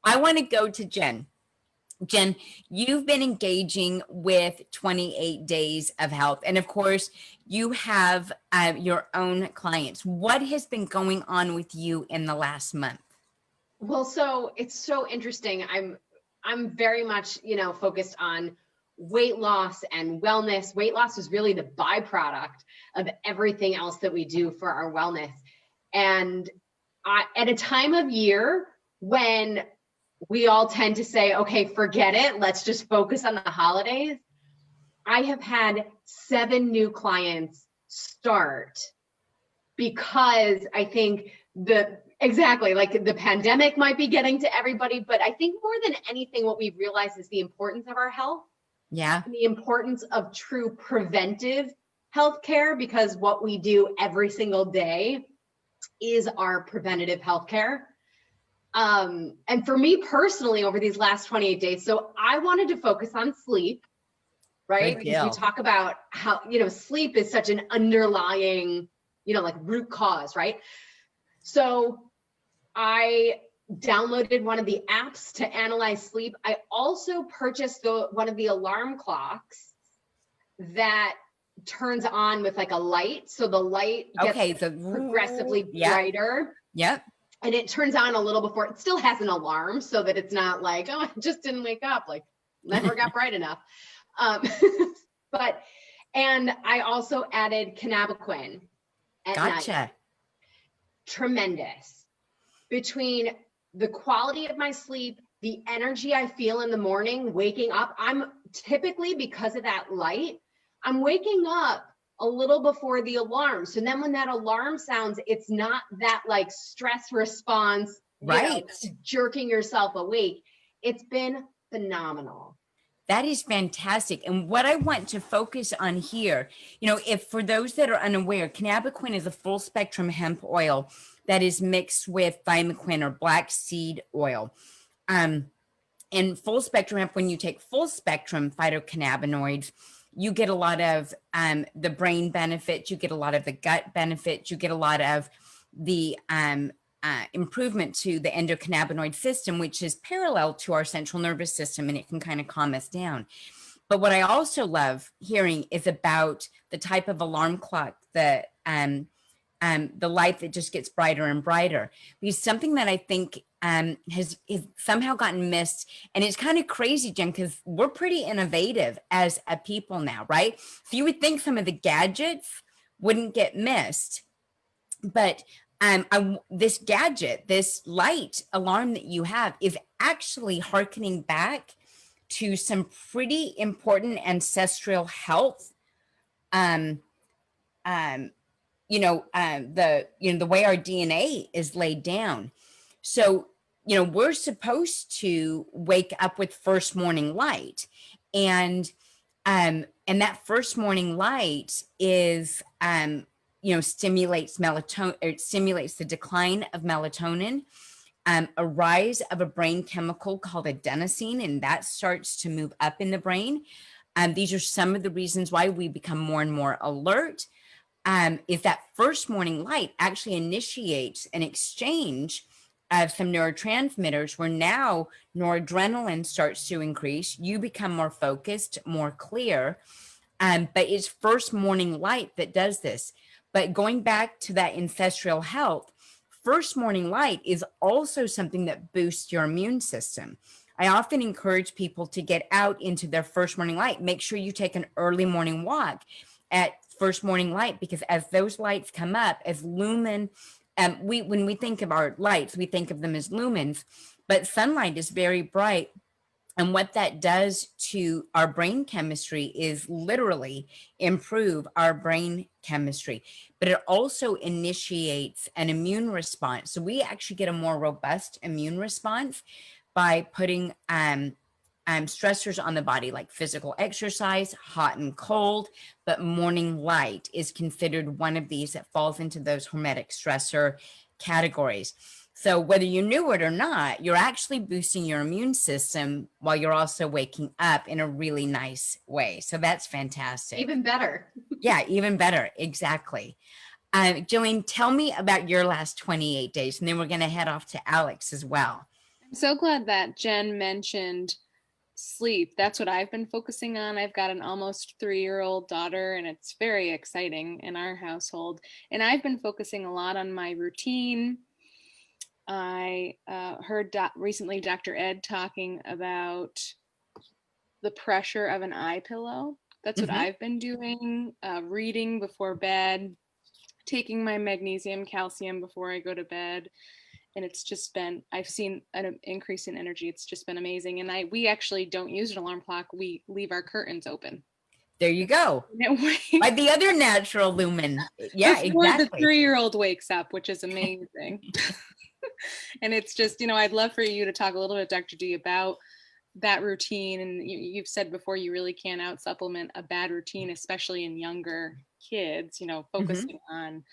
I want to go to Jen. Jen, you've been engaging with 28 Days of Health. And of course, you have your own clients. What has been going on with you in the last month? Well, so it's so interesting. I'm very much, focused on weight loss and wellness. Weight loss is really the byproduct of everything else that we do for our wellness. And at a time of year when we all tend to say, okay, forget it, let's just focus on the holidays, I have had 7 new clients start because I think Exactly. Like the pandemic might be getting to everybody, but I think more than anything, what we've realized is the importance of our health. Yeah. And the importance of true preventive healthcare, because what we do every single day is our preventative healthcare. And for me personally, over these last 28 days, so I wanted to focus on sleep, right? Good Because we deal. talk about how, sleep is such an underlying, like root cause, right? So I downloaded one of the apps to analyze sleep. I also purchased one of the alarm clocks that turns on with like a light. So the light gets progressively brighter. Yep. And it turns on a little before. It still has an alarm so that it's not like, oh, I just didn't wake up, like never got bright enough. And I also added cannabiquin at night. Tremendous. Between the quality of my sleep, the energy I feel in the morning, waking up, I'm typically, because of that light, I'm waking up a little before the alarm. So then when that alarm sounds, it's not that like stress response, right, jerking yourself awake. It's been phenomenal. That is fantastic. And what I want to focus on here, if for those that are unaware, cannabiquin is a full spectrum hemp oil that is mixed with thymoquin or black seed oil. And full spectrum hemp, when you take full spectrum phytocannabinoids, you get a lot of the brain benefits, you get a lot of the gut benefits, you get a lot of the improvement to the endocannabinoid system, which is parallel to our central nervous system, and it can kind of calm us down. But what I also love hearing is about the type of alarm clock that the light that just gets brighter and brighter. Because something that I think has somehow gotten missed, and it's kind of crazy, Jen, because we're pretty innovative as a people now, right? So you would think some of the gadgets wouldn't get missed, but this gadget, this light alarm that you have, is actually hearkening back to some pretty important ancestral health. The way our DNA is laid down. So, we're supposed to wake up with first morning light, and that first morning light is, stimulates melatonin, or it stimulates the decline of melatonin, a rise of a brain chemical called adenosine, and that starts to move up in the brain. These are some of the reasons why we become more and more alert. Is that first morning light actually initiates an exchange of some neurotransmitters where now noradrenaline starts to increase. You become more focused, more clear. But it's first morning light that does this. But going back to that ancestral health, first morning light is also something that boosts your immune system. I often encourage people to get out into their first morning light. Make sure you take an early morning walk at first morning light, because as those lights come up as lumen, when we think of our lights, we think of them as lumens, but sunlight is very bright. And what that does to our brain chemistry is literally improve our brain chemistry, but it also initiates an immune response. So we actually get a more robust immune response by putting stressors on the body, like physical exercise, hot and cold, but morning light is considered one of these that falls into those hormetic stressor categories. So whether you knew it or not, you're actually boosting your immune system while you're also waking up in a really nice way. So that's fantastic. Even better. Yeah, even better. Exactly. Jillian, tell me about your last 28 days, and then we're going to head off to Alex as well. I'm so glad that Jen mentioned sleep. That's what I've been focusing on. I've got an almost 3-year-old daughter, and it's very exciting in our household. And I've been focusing a lot on my routine. I heard recently Dr. Ed talking about the pressure of an eye pillow. That's what I've been doing, reading before bed, taking my magnesium, calcium before I go to bed. And it's just been, I've seen an increase in energy. It's just been amazing. And we actually don't use an alarm clock. We leave our curtains open. There you go. By the other natural lumen. Yeah, before exactly. The 3-year-old wakes up, which is amazing. And it's just, I'd love for you to talk a little bit, Dr. D, about that routine. And you've said before, you really can't out supplement a bad routine, especially in younger kids, focusing on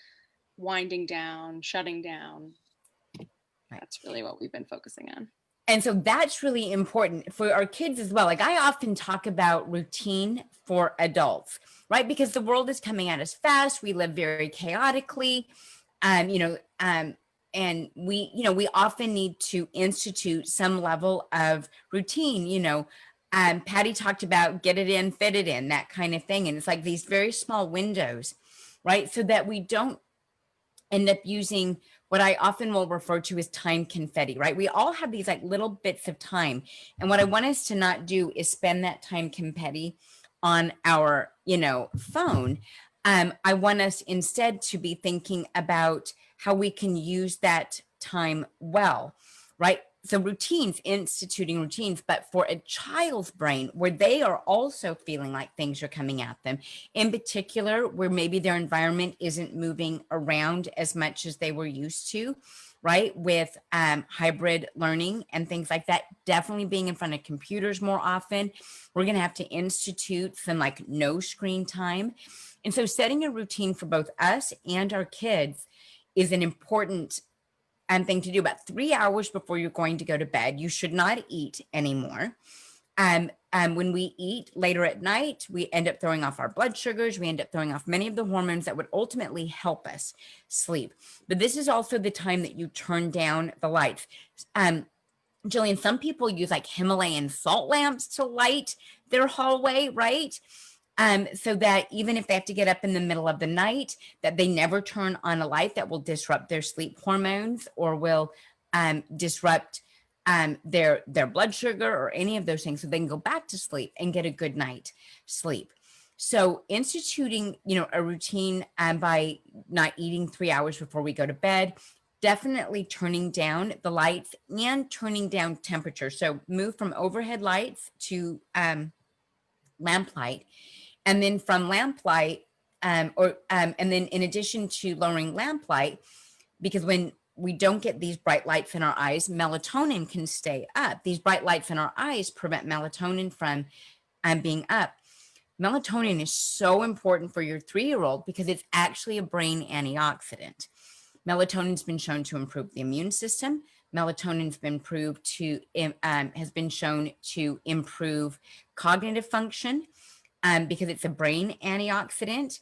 winding down, shutting down. That's really what we've been focusing on. And so that's really important for our kids as well. Like I often talk about routine for adults, right? Because the world is coming at us fast. We live very chaotically. And we often need to institute some level of routine. Patty talked about get it in, fit it in, that kind of thing. And it's like these very small windows, right? So that we don't end up using what I often will refer to as time confetti, right? We all have these like little bits of time. And what I want us to not do is spend that time confetti on our, phone. I want us instead to be thinking about how we can use that time well, right? So routines, instituting routines, but for a child's brain where they are also feeling like things are coming at them, in particular, where maybe their environment isn't moving around as much as they were used to, right? With hybrid learning and things like that, definitely being in front of computers more often. We're going to have to institute some like no screen time. And so setting a routine for both us and our kids is an important thing to do. About 3 hours before you're going to go to bed, you should not eat anymore. When we eat later at night, we end up throwing off our blood sugars. We end up throwing off many of the hormones that would ultimately help us sleep. But this is also the time that you turn down the lights. Jillian, some people use like Himalayan salt lamps to light their hallway, right? So that even if they have to get up in the middle of the night, that they never turn on a light that will disrupt their sleep hormones or will disrupt their blood sugar or any of those things, so they can go back to sleep and get a good night sleep. So instituting, a routine by not eating 3 hours before we go to bed, definitely turning down the lights and turning down temperature. So move from overhead lights to lamplight. And then from lamplight, and then in addition to lowering lamplight, because when we don't get these bright lights in our eyes, melatonin can stay up. These bright lights in our eyes prevent melatonin from being up. Melatonin is so important for your 3-year-old because it's actually a brain antioxidant. Melatonin's been shown to improve the immune system. Melatonin's been proved to has been shown to improve cognitive function. Because it's a brain antioxidant.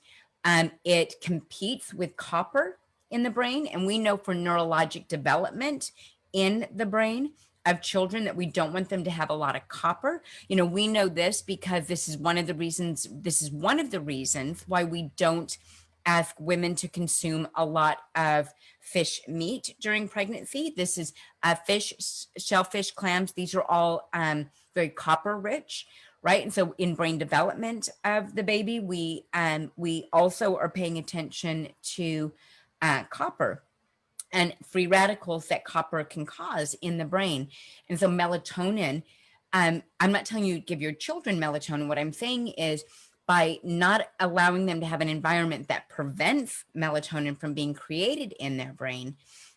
It competes with copper in the brain. And we know for neurologic development in the brain of children that we don't want them to have a lot of copper. We know this because this is one of the reasons why we don't ask women to consume a lot of fish meat during pregnancy. This is fish, shellfish, clams. These are all very copper rich. Right. And so in brain development of the baby, we also are paying attention to copper and free radicals that copper can cause in the brain. And so melatonin, I'm not telling you to give your children melatonin. What I'm saying is by not allowing them to have an environment that prevents melatonin from being created in their brain.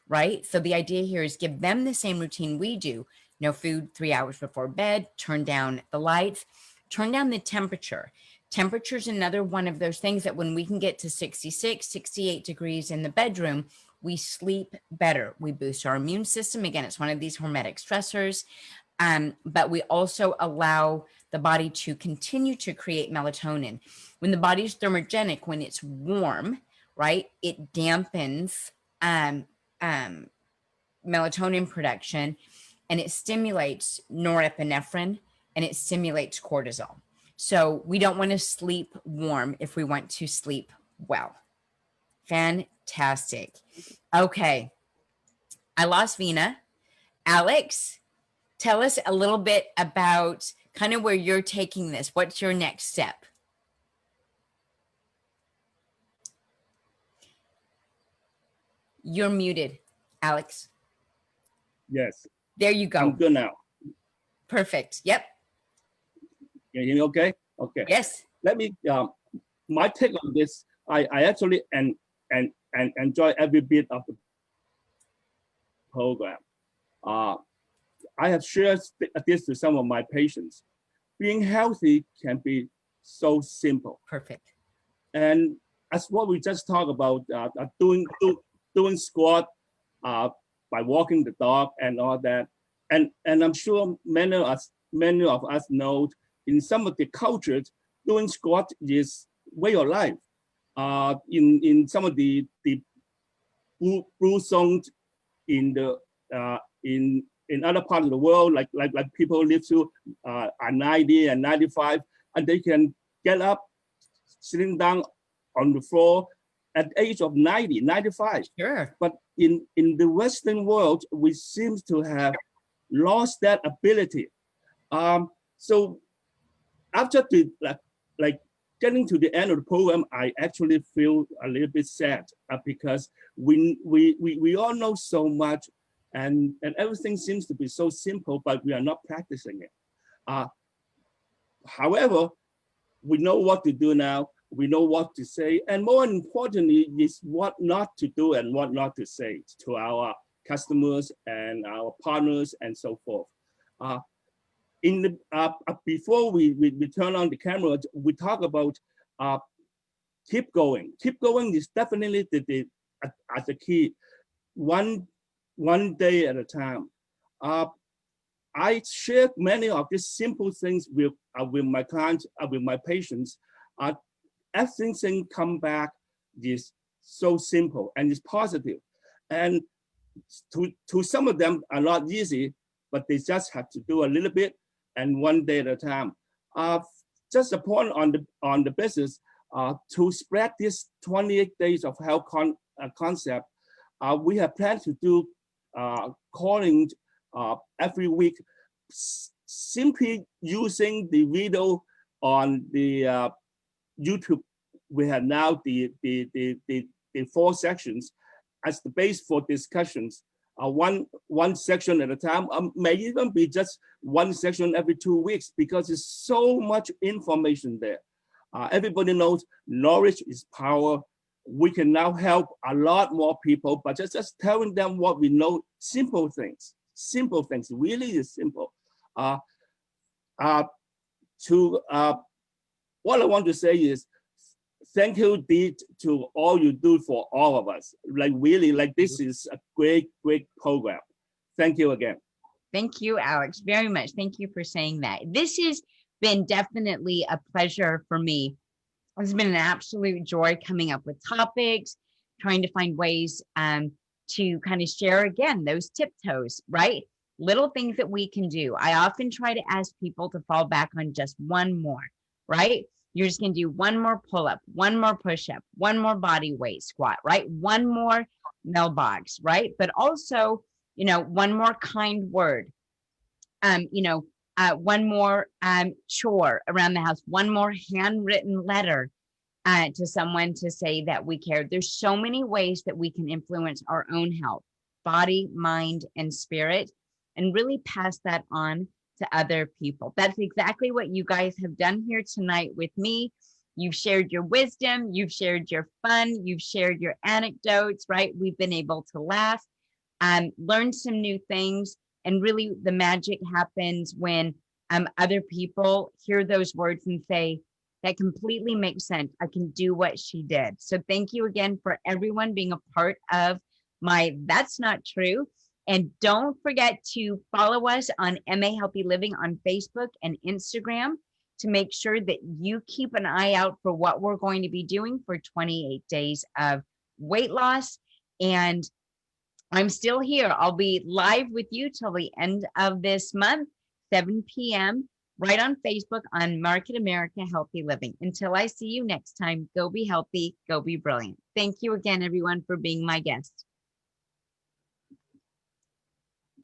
Right. So the idea here is give them the same routine we do. No food 3 hours before bed, turn down the lights, turn down the temperature. Temperature is another one of those things that when we can get to 66, 68 degrees in the bedroom, we sleep better. We boost our immune system. Again, it's one of these hormetic stressors, but we also allow the body to continue to create melatonin. When the body's thermogenic, when it's warm, right, it dampens melatonin production, and it stimulates norepinephrine and it stimulates cortisol. So we don't want to sleep warm if we want to sleep well. Fantastic. Okay. I lost Vina. Alex, tell us a little bit about kind of where you're taking this. What's your next step? You're muted, Alex. Yes. There you go. I'm good now. Perfect. Yep. Can you hear me okay? Okay. Yes. Let me, my take on this, I actually enjoy every bit of program. I have shared this to some of my patients. Being healthy can be so simple. Perfect. And as what we just talked about, doing squat, by walking the dog and all that. And I'm sure many of us know in some of the cultures, doing squat is way of life. In some of the blue zones in the in other parts of the world, like people live to 90 and 95, and they can get up, sitting down on the floor at the age of 90, 95. Sure. But in the Western world, we seem to have lost that ability. So after like getting to the end of the program, I actually feel a little bit sad because we all know so much, and everything seems to be so simple, but we are not practicing it. However, we know what to do now. We know what to say, and more importantly is what not to do and what not to say to our customers and our partners and so forth. Before we turn on the camera, we talk about keep going. Keep going is definitely the key. One day at a time. I share many of these simple things with my clients, with my patients. Everything come back is so simple and it's positive. And to some of them are not easy, but they just have to do a little bit and one day at a time. Just a point on the business, to spread this 28 days of health concept, we have planned to do calling every week, simply using the video on the YouTube. We have now the 4 sections as the base for discussions. One section at a time, may even be just one section every 2 weeks, because there's so much information there. Everybody knows knowledge is power. We can now help a lot more people, but just telling them what we know, simple things, really is simple. What I want to say is, thank you, Dee, to all you do for all of us. Like really, like this is a great program. Thank you again. Thank you, Alex, very much. Thank you for saying that. This has been definitely a pleasure for me. It's been an absolute joy coming up with topics, trying to find ways to kind of share again those tiptoes, right? Little things that we can do. I often try to ask people to fall back on just one more, right? You're just going to do one more pull-up, one more push-up, one more body weight squat, right? One more mailbox, right? But also, one more kind word, one more chore around the house, one more handwritten letter to someone to say that we care. There's so many ways that we can influence our own health, body, mind, and spirit, and really pass that on to other people. That's exactly what you guys have done here tonight with me. You've shared your wisdom, you've shared your fun, you've shared your anecdotes, right? We've been able to laugh, learn some new things, and really the magic happens when other people hear those words and say, that completely makes sense. I can do what she did. So thank you again for everyone being a part of my That's Not True. And don't forget to follow us on MA Healthy Living on Facebook and Instagram to make sure that you keep an eye out for what we're going to be doing for 28 days of weight loss. And I'm still here. I'll be live with you till the end of this month, 7 p.m., right on Facebook on Market America Healthy Living. Until I see you next time, go be healthy, go be brilliant. Thank you again, everyone, for being my guest.